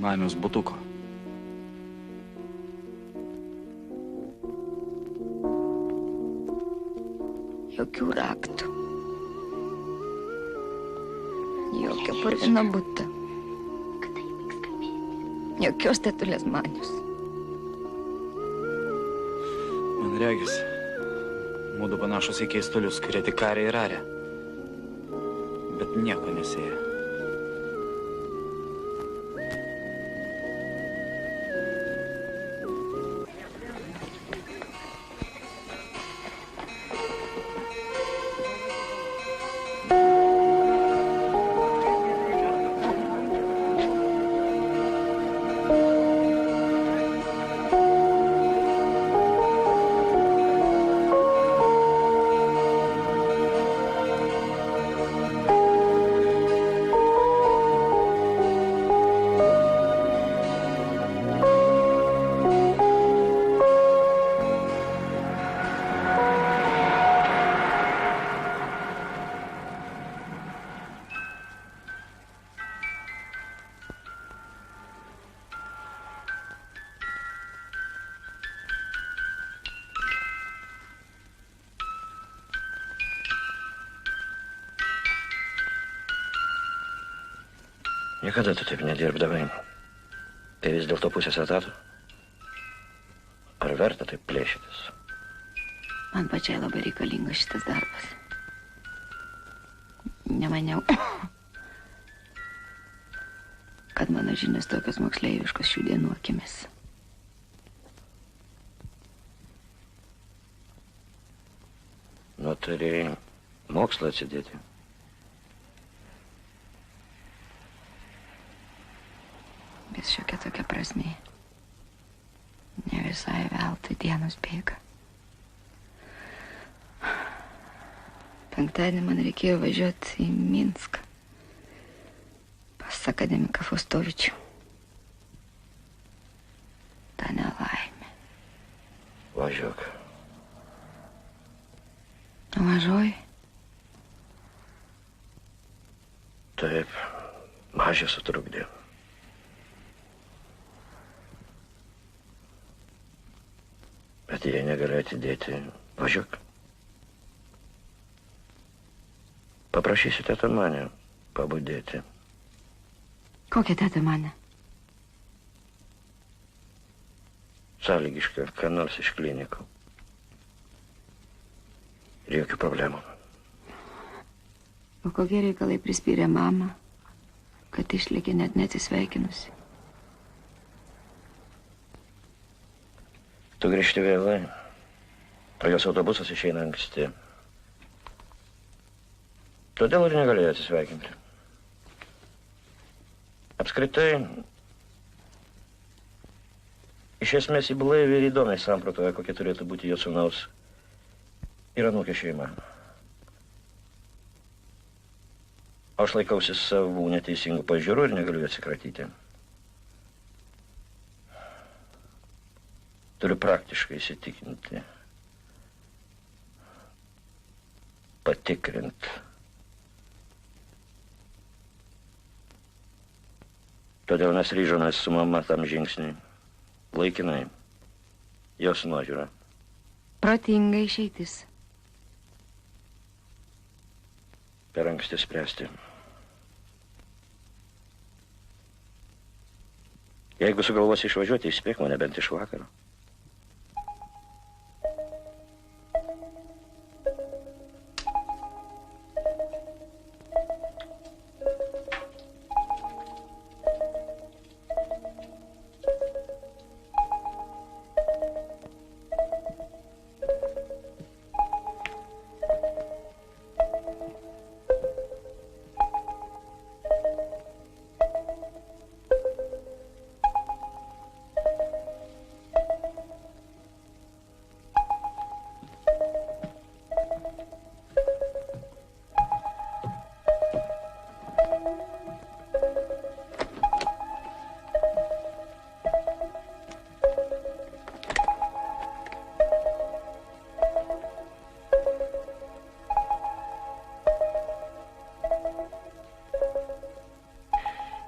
mamios butuko. Jokių raktų. Jokio purvino buto. Jokios tetulės manius. Man regis, mūdu panašus į keistulius, kurie tik karė ir arė. Bet nieko nesėja. Niekada tu taip nedirbdavai. Tai vis dėlto pusės etato. Ar verta taip plėšytis? Man pačiai labai reikalingas šitas darbas. Nemaniau, kad mano žinios tokios moksleiviškos šių dienų akimis. Nu, turėjai mokslą atsidėti. Vis šiokia tokia prasmė. Ne visai veltui dienos bėga. Penktadienį man reikėjo važiuoti į Minską pas akademiką Fostovičių. Ta nelaimė. Važiuok. Važiuoji? Taip, mažė sutrukdė. Bet jei negali atidėti, važiuok. Paprašysiu tetą mane pabudėti. Kokia teta mane? Sąlygiška, ką nors iš klinikų. Ir jokių problemų. O kokie reikalai prispyrė mamą, kad išlėkė net neatsisveikinusi? Tu grįžti vėlai, o jos autobusas išeina anksti. Todėl ir negalėjo atsisveikinti. Apskritai, iš esmės į blaiviai ir įdomiai sampratoje, kokia turėtų būti jo sūnaus ir anūkė šeima. O aš laikausi savų neteisingų pažiūrų ir negaliu jų atsikratyti. Turiu praktiškai įsitikinti, patikrint. Todėl mes ryžomės su mama tam žingsniui. Laikinai. Jos nuožiūra. Protinga išeitis. Per anksti spręsti. Jeigu sugalvosi išvažiuoti, įspėk mane bent iš vakaro.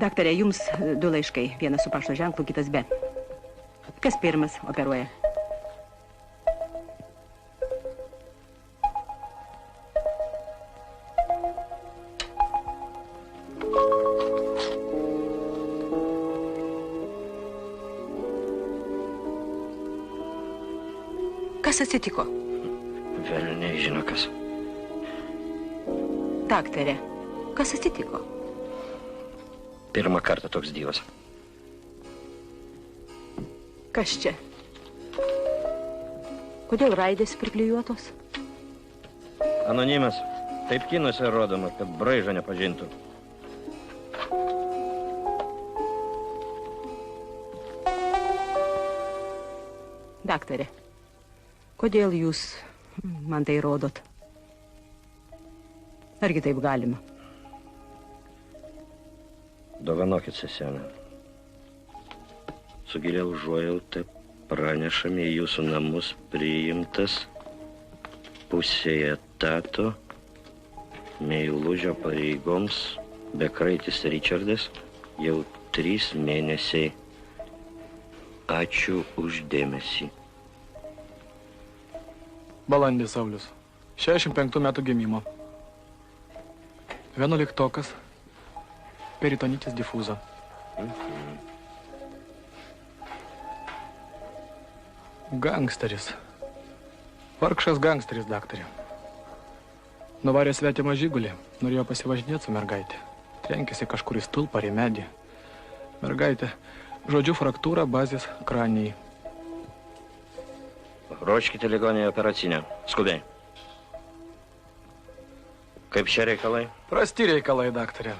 Daktarė, jums 2 laiškai. Vienas su pašto ženklu, kitas be. Kas pirmas operuoja? Kas atsitiko? Velniai žino kas. Daktarė, kas atsitiko? Pirmą kartą toks dievas. Kas čia? Kodėl raidės priklijuotos? Anonimas. Taip kinuose rodoma, kad braižą nepažintų. Daktarė, kodėl jūs man tai rodot? Argi taip galima? Dovanokit, seselė. Su gilia užuojauta pranešame į jūsų namus priimtas pusėje etato meilužio pareigoms bekraitis Ričardas jau 3 mėnesiai. Ačiū už dėmesį. Balandis Saulius. 65 metų gimimo. 11-okas. peritonitis difuzo. Gangsteris. Vargšas gangsteris, daktarė. Nuvarė svetimą žygulį, norėjo pasivažinėti su mergaitė. Trenkėsi kažkur į stulpą ar į medį. Mergaitė, žodžiu, fraktūra bazės kranijai. Ruoškite ligonį operacinę. Skubiai. Kaip šie reikalai? Prasti reikalai, daktarė.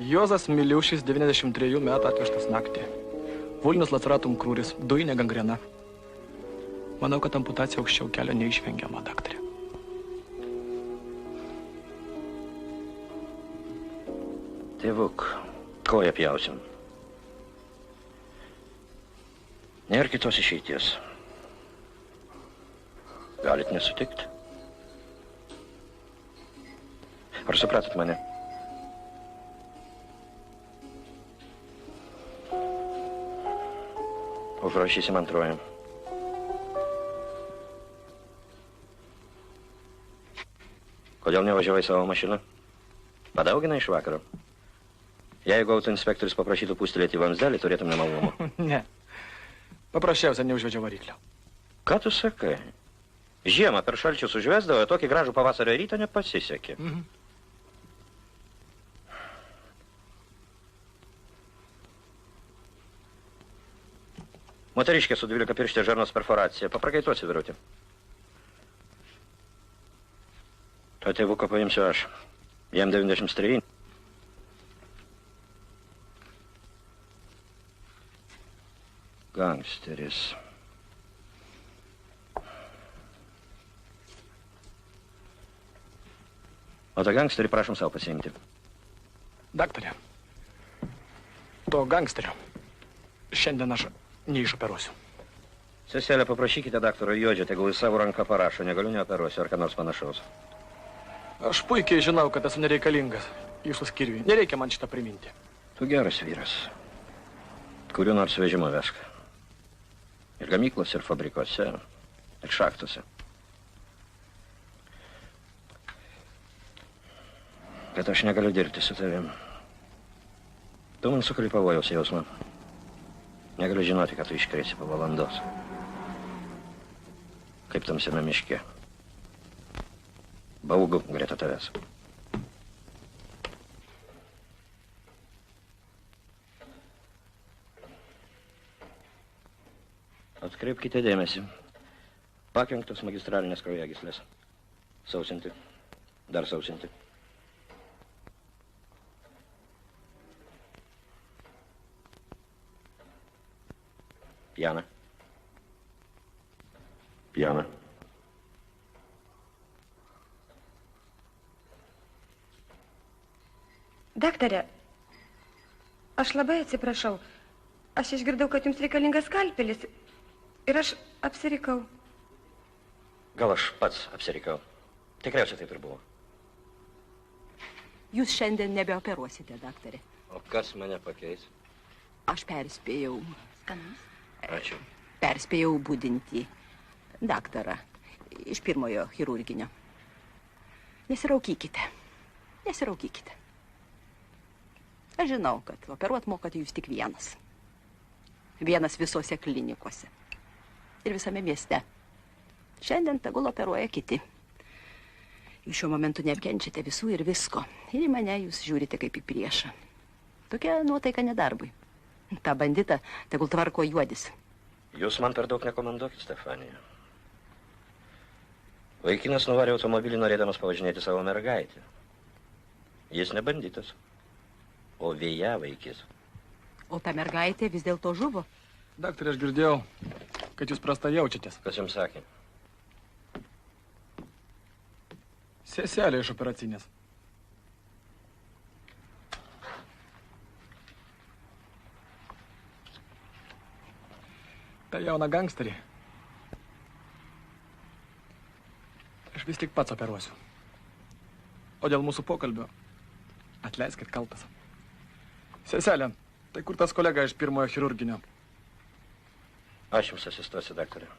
Juozas Miliušis, 93 metų, atvežtas naktį. Vulnus laceratum krūris, dujinė gangrena. Manau, kad amputacija aukščiau kelio neišvengiama, daktarė. Tėvuk, koją pjausim. Nėra kitos išeities. Galit nesutikti? Ar supratot mane? Užrašysim antrojam. Kodėl nevažiavai savo mašiną? Padaugina iš vakaro. Jeigu autoinspektorius paprašytų pustelėti vamsdelį, turėtum nemalonumų. Ne. Paprasčiausia neužvedžia variklio. Ką tu sakai? Žiemą per šalčius užvesdavo, tokį gražų pavasario rytą nepasisekė. Moteriškė su 12 pirštė žarnos perforacija. Paprakaituosi, vyruti. To tėvuko paimsiu aš. Jam 93. Gangsteris. O tą gangsterį prašom savo pasiimti. Daktarė, to gangsterio šiandien aš neišoperuosiu. Seselę, paprašykite daktaro Juodžio, tegul į savo ranką parašo, negaliu neoperuosiu ar ką nors panašaus. Aš puikiai žinau, kad esu nereikalingas jūsų skyriui. Nereikia man šitą priminti. Tu geras vyras. Kurių nors vežimo vesk. Ir gamyklose, ir fabrikuose, ir šachtose. Bet aš negaliu dirbti su tavim. Tu man sukali pavojaus jausmą. Negaliu žinoti, kad tu iškrėsi po valandos. Kaip tamsiame miške. Baugu greta tavęs. Atkreipkite dėmesį. Pakenktos magistralinės kraujagyslės. Sausinti. Dar sausinti. Jana. Jana. Daktarė, aš labai atsiprašau. Aš išgirdau, kad jums reikalingas skalpelis ir aš apsirikau. Gal aš pats apsirikau. Tikriausiai taip ir buvo. Jūs šiandien nebeoperuosite, daktarė. O kas mane pakeis? Aš perspėjau. Skanus. Ačiū. Perspėjau budinti daktarą iš pirmojo chirurginio. Nesiraukykite. Nesiraukykite. Aš žinau, kad operuot mokate jūs tik vienas. Vienas visose klinikose. Ir visame mieste. Šiandien tegul operuoja kiti. Jūs šiuo momentu neapkenčiate visų ir visko. Ir į mane jūs žiūrite kaip į priešą. Tokia nuotaika nedarbui. Ta bandita tegul tvarko Juodis. Jūs man per daug nekomenduokit, Stefanija. Vaikinas nuvarė automobilį norėdamas pavažinėti savo mergaitę. Jis ne banditas, o vėja vaikis. O ta mergaitė vis dėlto žuvo? Daktarė, aš girdėjau, kad jūs prastai jaučiatės. Kas jums sakė? Seselė iš operacinės. Ta jauna gangsterį. Aš vis tik pats operuosiu. O dėl mūsų pokalbio atleiskit kaltas. Seselė, tai kur tas kolega iš pirmojo chirurginio? Aš jums asistuosiu, daktarė.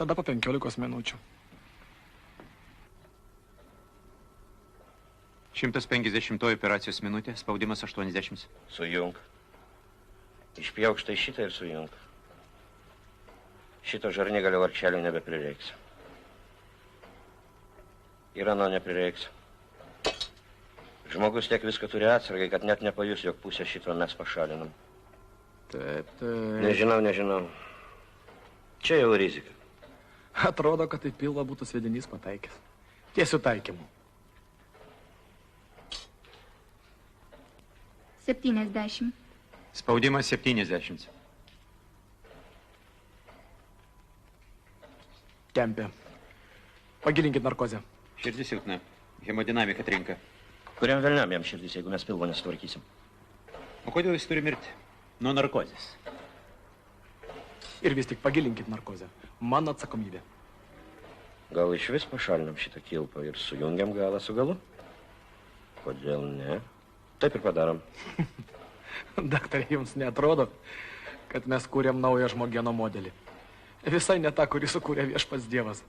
Tada po 15 minučių. 150 operacijos minutė, spaudimas 80. Sujung. Išpjauk štai šitą ir sujung. Šito žarnygalio varkšelio nebeprireiks. Ir ano neprireiks. Žmogus tiek viską turi atsargai, kad net nepajus, jog pusę šito mes pašalinam. Taip. Nežinau. Čia jau rizika. Atrodo, kad tai pilvą būtų sviedinys pataikęs. Tiesiu taikymu. 70. Spaudimas 70. Tempė. Pagilinkit narkozę. Širdis silpna. Hemodinamika trinka. Kuriam velniam jam širdis, jeigu mes pilvo nesutvarkysim? O kodėl jis turi mirti? Nuo narkozės. Ir vis tik pagilinkit narkozę. Mano atsakomybė. Gal iš vis pašalinam šitą kilpą ir sujungiam galą su galu? Kodėl ne? Taip ir padarom. Daktarė, jums neatrodo, kad mes kūrėm naują žmogieno modelį? Visai ne tą, kurį sukūrė viešpats Dievas.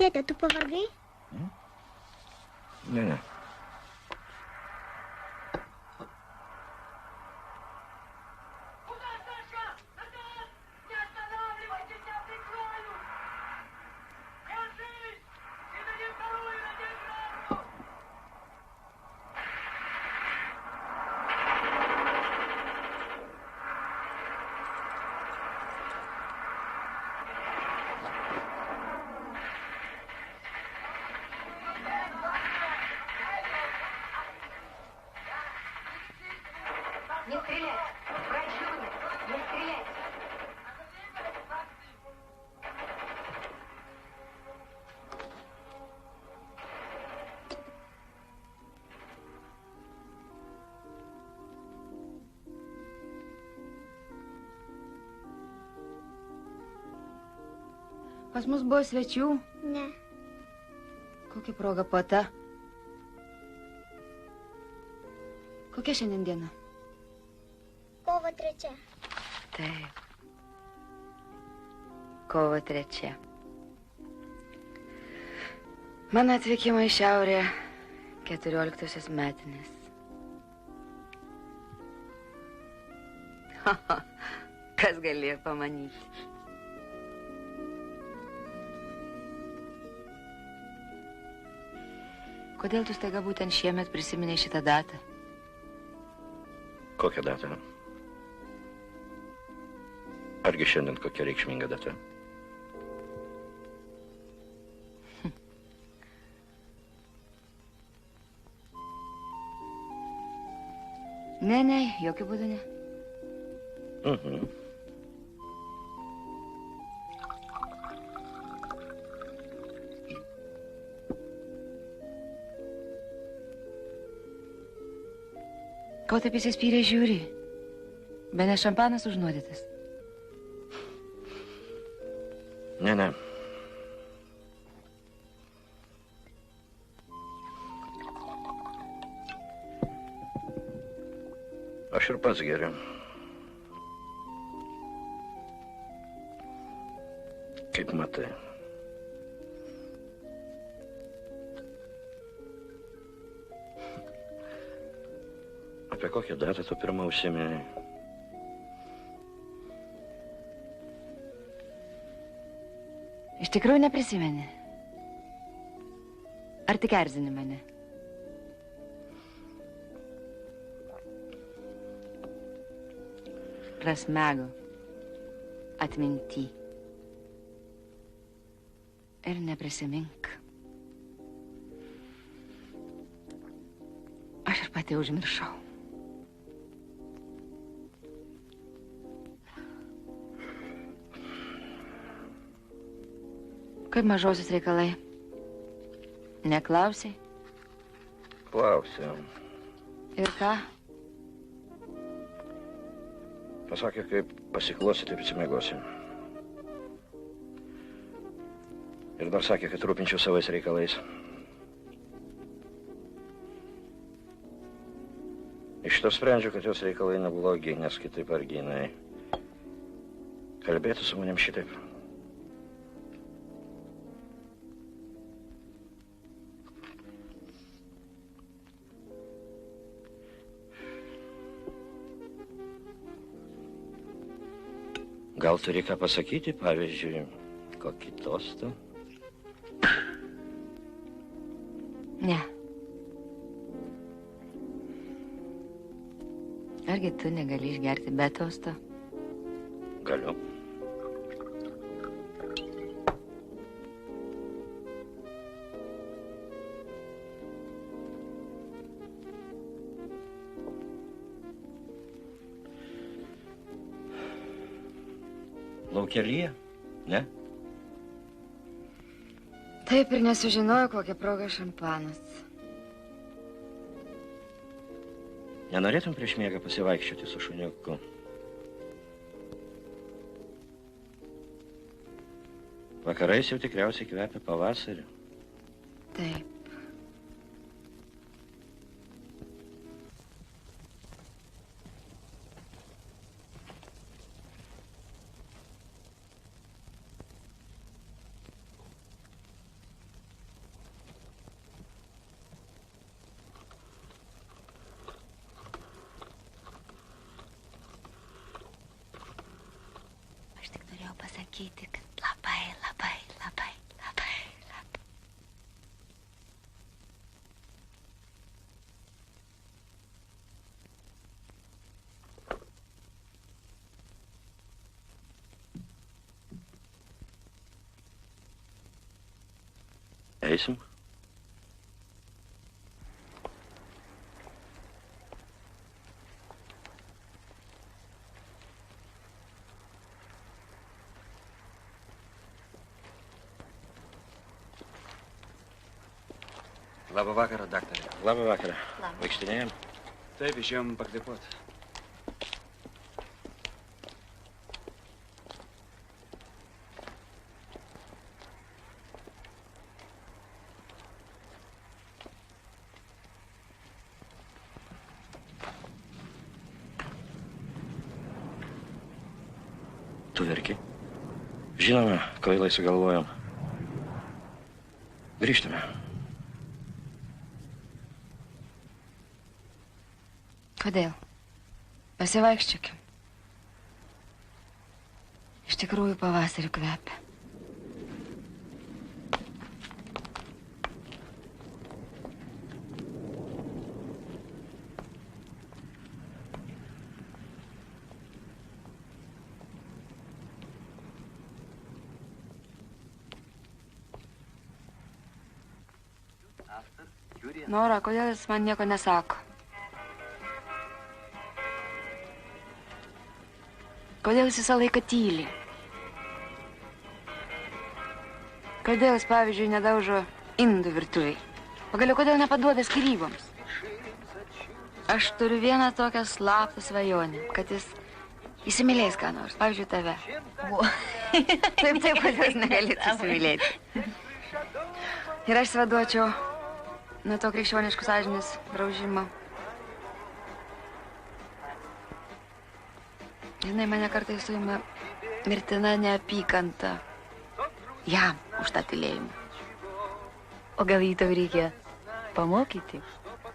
Tėte, tu pavargai? Ne. Не стрелять! Прощу! Не стрелять! Pas mus buvo svečių? Ne. Kokia proga pata? Kokia šiandien diena? Kovo 3. Taip. Kovo 3. Mano atvykimo į šiaurę 14 metinės. Kas galėjo pamanyti? Kodėl tu staiga būtent šiemet prisiminei šitą datą? Kokią datą? Argi šiandien kokia reikšminga data? Ne, jokių būdų ne. Ko taip įsispyrė žiūri? Bene šampanas užnuodytas. Ne. Aš ir pats geriu. Kaip matai. Apie kokią datą tu pirmą užsiminei? Iš tikrųjų neprisimeni? Ar tik erzini mane? Prasmego atminty. Ir neprisimink. pati užmiršau. Kaip mažosios reikalai? Neklausiai? Klausiau. Ir ką? Pasakė, kaip pasiklosi, taip atsimiegosi. Ir dar sakė, kad rūpinčiau savais reikalais. Iš to sprendžiu, kad jos reikalai neblogi, nes kitaip arginai. Kalbėtų su manim šitaip. Gal turi ką pasakyti, pavyzdžiui, kokį tostą? Ne. Argi tu negali išgerti be tosto? Galiu. Laukelyje, ne? Taip ir nesužinojo, kokią progą šampanas. Nenorėtum prieš miegą pasivaikščioti su šuniuku? Vakarais jau tikriausiai kvepia pavasariu. Taip. Pasakyti, kad labai. Eisim? Labą vakarą, daktarė. Labą vakarą. Vaikštinėjom? Taip, išėjom pakvėpuot. Tu verki? Žinome, kvailai sugalvojom. Grįžtame. Kodėl? Pasivaikščiokim. Iš tikrųjų pavasariu kvepia. Nora, kodėl jis man nieko nesako? Kodėl jis visą laiką tyli? Kodėl jis, pavyzdžiui, nedaužo indų virtuviai? Pagaliau, kodėl nepaduoda skyryboms? Aš turiu vieną tokią slaptą svajonę, kad jis įsimylės ką nors, pavyzdžiui, tave. Taip, kodėl jis negalėtų įsimylėti. Ir aš svaduočiau nuo to krikščioniškų sąžinės graužimo. Žinai, mane kartais suima mirtina neapykanta jam už tą tylėjimą. O gal jį tau reikia pamokyti?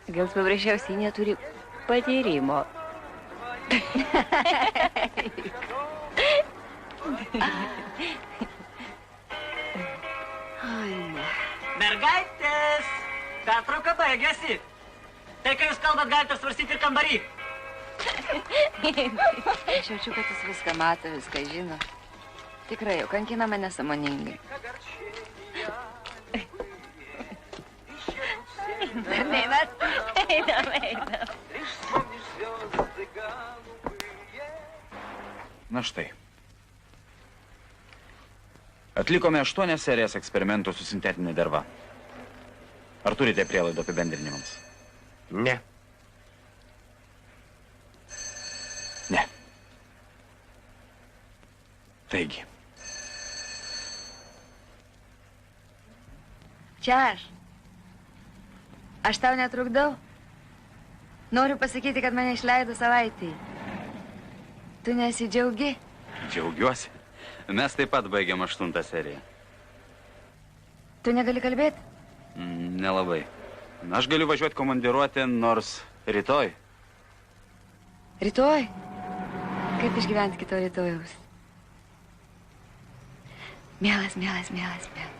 Gal jis paprasčiausiai neturi patyrimo? Mergaitės, pertrauka baigėsi. Tai, kai jūs kalbat, galite svarstyti ir kambarį. Aš jaučiu, kad jis viską mato, viską žino. Tikrai, jau kankina mane sąmoningai. Neinat, Einam, einam. Na štai. Atlikome 8 serijas eksperimentų su sintetinė derva. Ar turite prielaidų apibendrinimams? Ne. Ne. Taigi. Čia aš tau netrukdau. Noriu pasakyti, kad mane išleido savaitėj. Tu nesidžiaugi? Džiaugiuosi. Mes taip pat baigiam 8 seriją. Tu negali kalbėti? Nelabai. Aš galiu važiuoti komandiruotę, nors rytoj. Rytoj? Kaip išgyventi kito rytojaus? Mielas, mielas, mielas, mielas.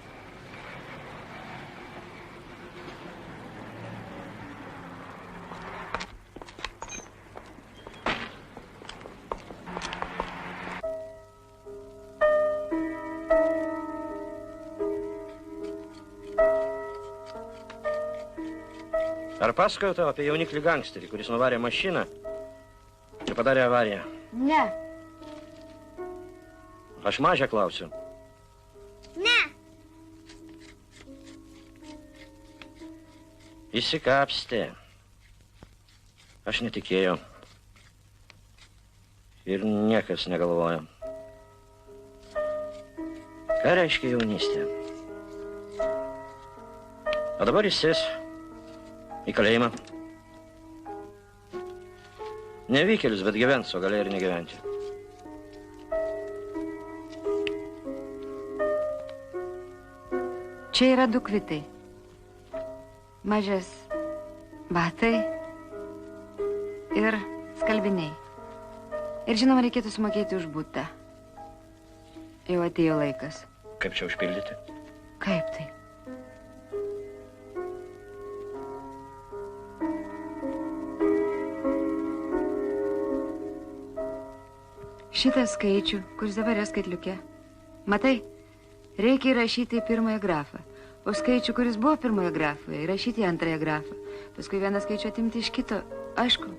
Ar pasakojau tau apie jauniklį gangsterį, kuris nuvarė mašiną ir padarė avariją? Ne. Aš mažę klausiu. Ne. Įsikapstė. Aš netikėjau. Ir niekas negalvojo. Ką reiškia jaunystė? O dabar jis sės į kalėjimą. Nevykėlis, bet gyvens, o gali ir negyventi. Čia yra 2 kvitai. Mažas batai ir skalbiniai. Ir žinoma, reikėtų sumokėti už butą. Jau atėjo laikas. Kaip čia užpildyti? Kaip tai? Šitą skaičių, kuris dabar yra skaitliuke. Matai, reikia įrašyti į 1 grafą. O skaičių, kuris buvo 1 grafoje, įrašyti į 2 grafą. Paskui vieną skaičių atimti iš kito. Aišku.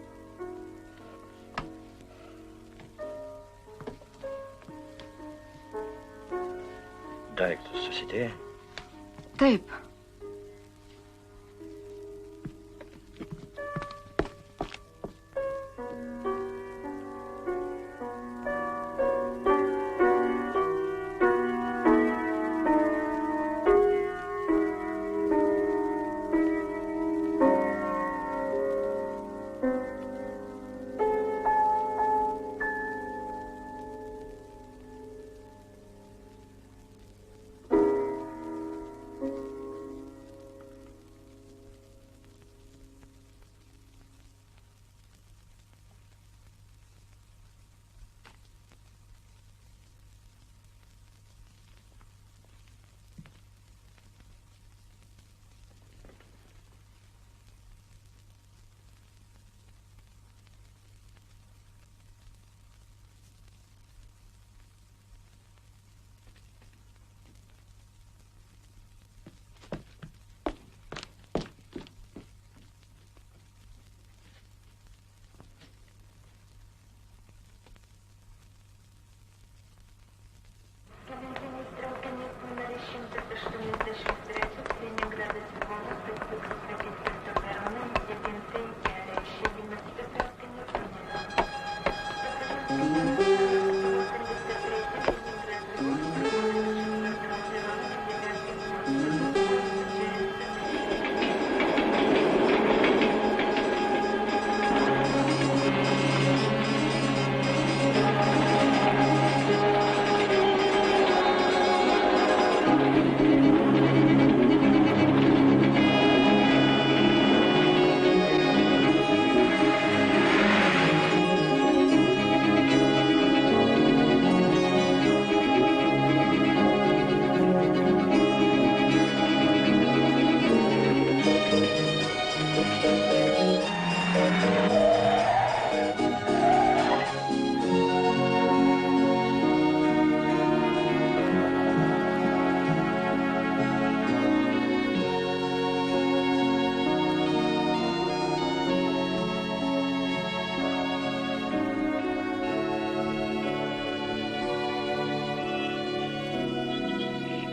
Daiktus susidėjo? Taip.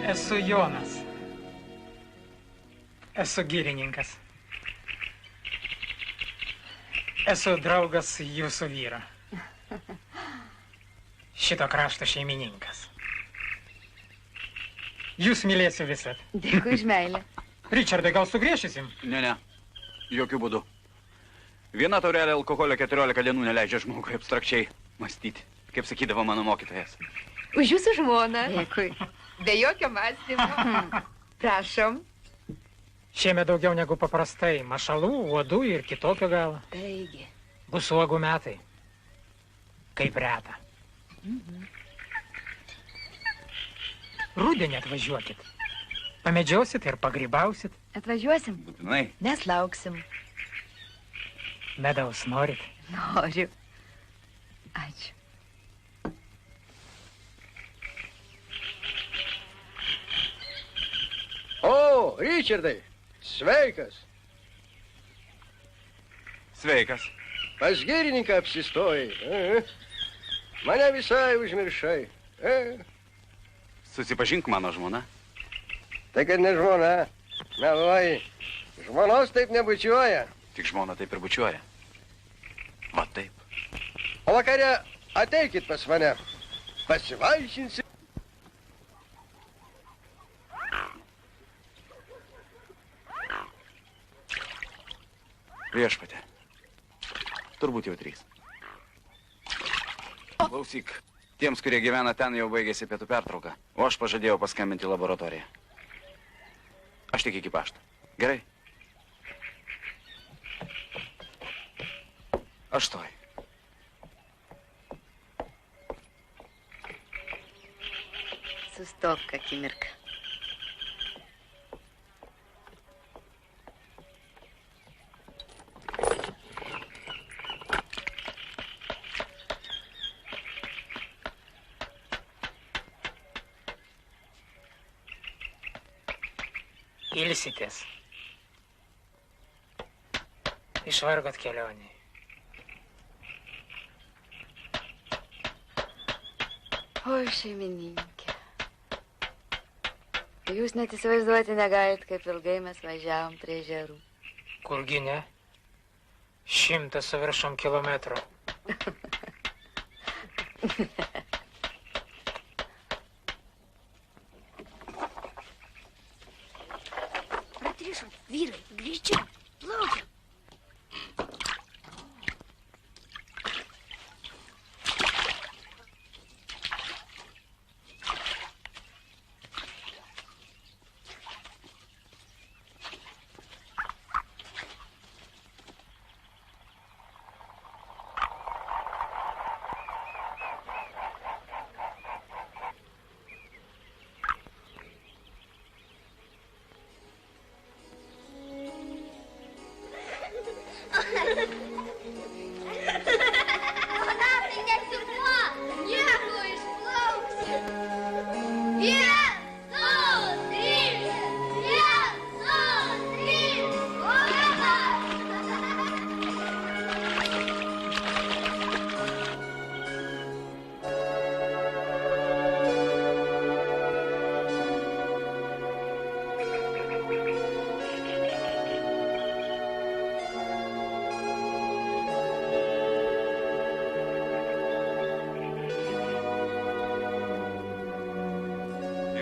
Esu Jonas. Esu girininkas. Esu draugas jūsų vyro. Šito krašto šeimininkas. Jūs mylėsiu visat. Dėkui už meilę. Richardai, gal sugriežysim? Ne. Jokių būdų. Viena taurelė alkoholio 14 dienų neleidžia žmogui abstrakčiai mąstyti, kaip sakydavo mano mokytojas. Už jūsų žmoną. Dėkui. Be jokio mąstymo. Prašom. Šiemet daugiau negu paprastai. Mašalų, uodų ir kitokio galo. Taigi. Bus uogų metai. Kaip reta. Rudenį atvažiuokit. Pamedžiosit ir pagrybausit. Atvažiuosim. Būtinai. Mes lauksim. Medaus norit? Noriu. Ačiū. O, Richardai, sveikas. Sveikas. Pas girininką apsistojai. Mane visai užmiršai. Susipažink mano žmona. Tai kad ne žmona, meluoji. Žmonos taip nebučiuoja. Tik žmona taip ir bučiuoja. Va taip. O vakare ateikit pas mane. Pasivaišinsi. Viešpatė. Turbūt jau 3. Klausyk, tiems, kurie gyvena ten, jau baigėsi pietų pertrauka. O aš pažadėjau paskambinti į laboratoriją. Aš tik iki pašto. Gerai? Aš toj. Sustok akimirką. Ilsitės. Išvargot kelionį. Oi, šeimininkė. Jūs net įsivaizduoti negalit, kaip ilgai mes važiavom prie ežerų. Kurgi ne? 100 su viršum kilometrų. Patrišom, vyrai, greičiau, plaukiam.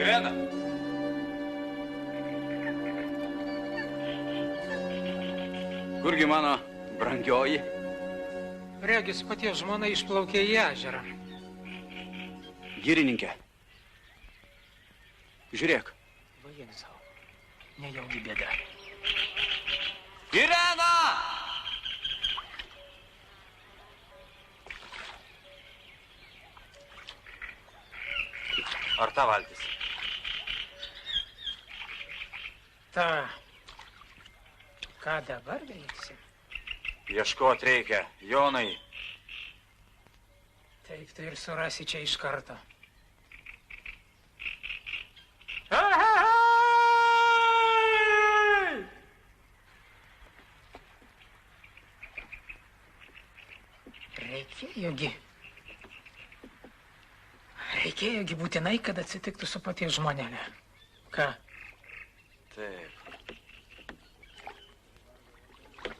Irena. Kurgi mano brangioji? Regis paties žmona išplaukė į ežerą. Girininkė. Žiūrėk. Vajėk savo. Nejaugi bėda. Irena! Ar ta valtis? Ta. Ką dabar veiksim? Ieškot reikia, Jonai. Taip, tai ir surasi čia iš karto. Reikėjogi būtinai, kad atsitiktų su paties žmonelė. Ką? Taip.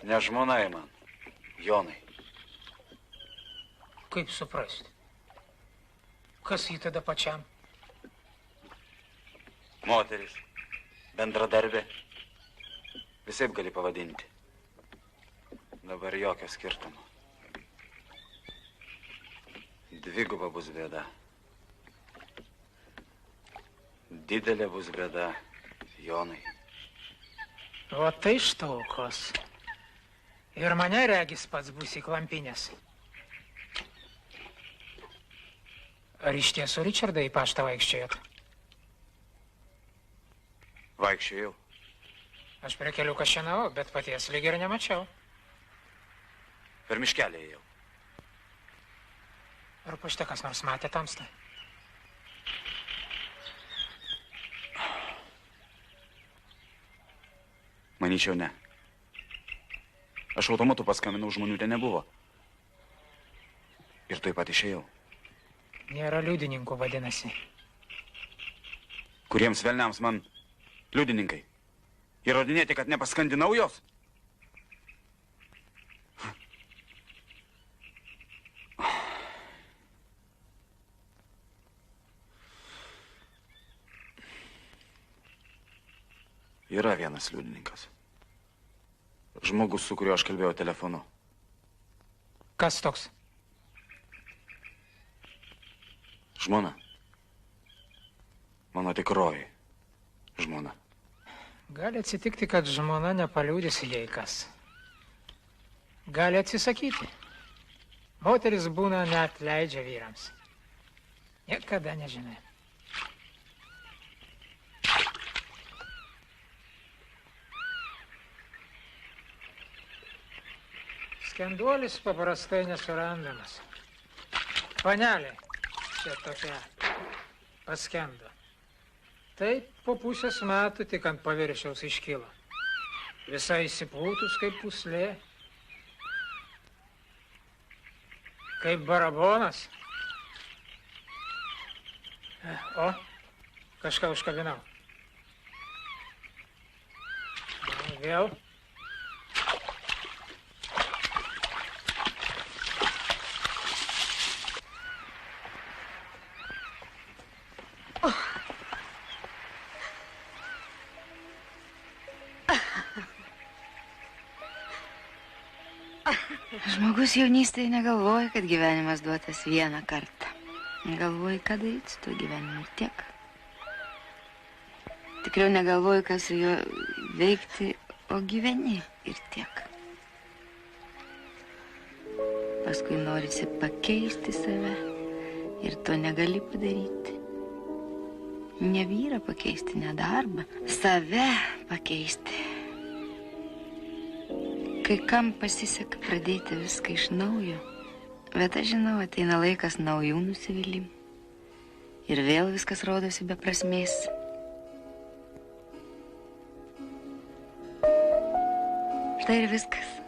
Ne žmonai man, Jonai. Kaip suprasti? Kas jį tada pačiam? Moteris, bendradarbė. Visaip gali pavadinti. Dabar jokio skirtumo. Dviguba bus bėda. Didelė bus bėda, Jonai. O tai štaukos. Ir mane regis pats bus įklampinės. Ar iš tiesų, Ričardai, į paštą vaikščiojot? Vaikščiojau. Aš prie kelių kašienau, bet paties lyg ir nemačiau. Per miškelį ėjau. Ar pašte kas nors matė tamstą? Manyčiau, ne. Aš automatu paskambinau, žmonių ten nebuvo. Ir taip pat išėjau. Nėra liudininkų, vadinasi. Kuriems velniams man liudininkai? Įrodinėti, kad nepaskandinau jos? Yra vienas liudininkas. Žmogus, su kuriuo aš kalbėjau telefonu. Kas toks? Žmona. Mano tikroji žmona. Gali atsitikti, kad žmona nepaliūdys, jei kas. Gali atsisakyti. Moteris būna net leidžia vyrams. Niekada nežinai. Skenduolis paprastai nesurandamas. Panelė, čia tokia, paskendo. Taip po pusės metų tik ant paviršiaus iškilo. Visai įsipūtus kaip puslė. Kaip barabonas. O, kažką užkabinau. Vėl. Žmogus jaunystėje negalvoja, kad gyvenimas duotas vieną kartą. Galvoji, ką daryti su tuo gyvenimu ir tiek. Tikriau negalvoji, ką su juo veikti, o gyveni ir tiek. Paskui norisi pakeisti save ir to negali padaryti. Ne vyrą pakeisti, ne darbą, save pakeisti. Kai kam pasiseka pradėti viską iš naujo, bet aš žinau, ateina laikas naujų nusivylimų. Ir vėl viskas rodosi be prasmės. Štai ir viskas.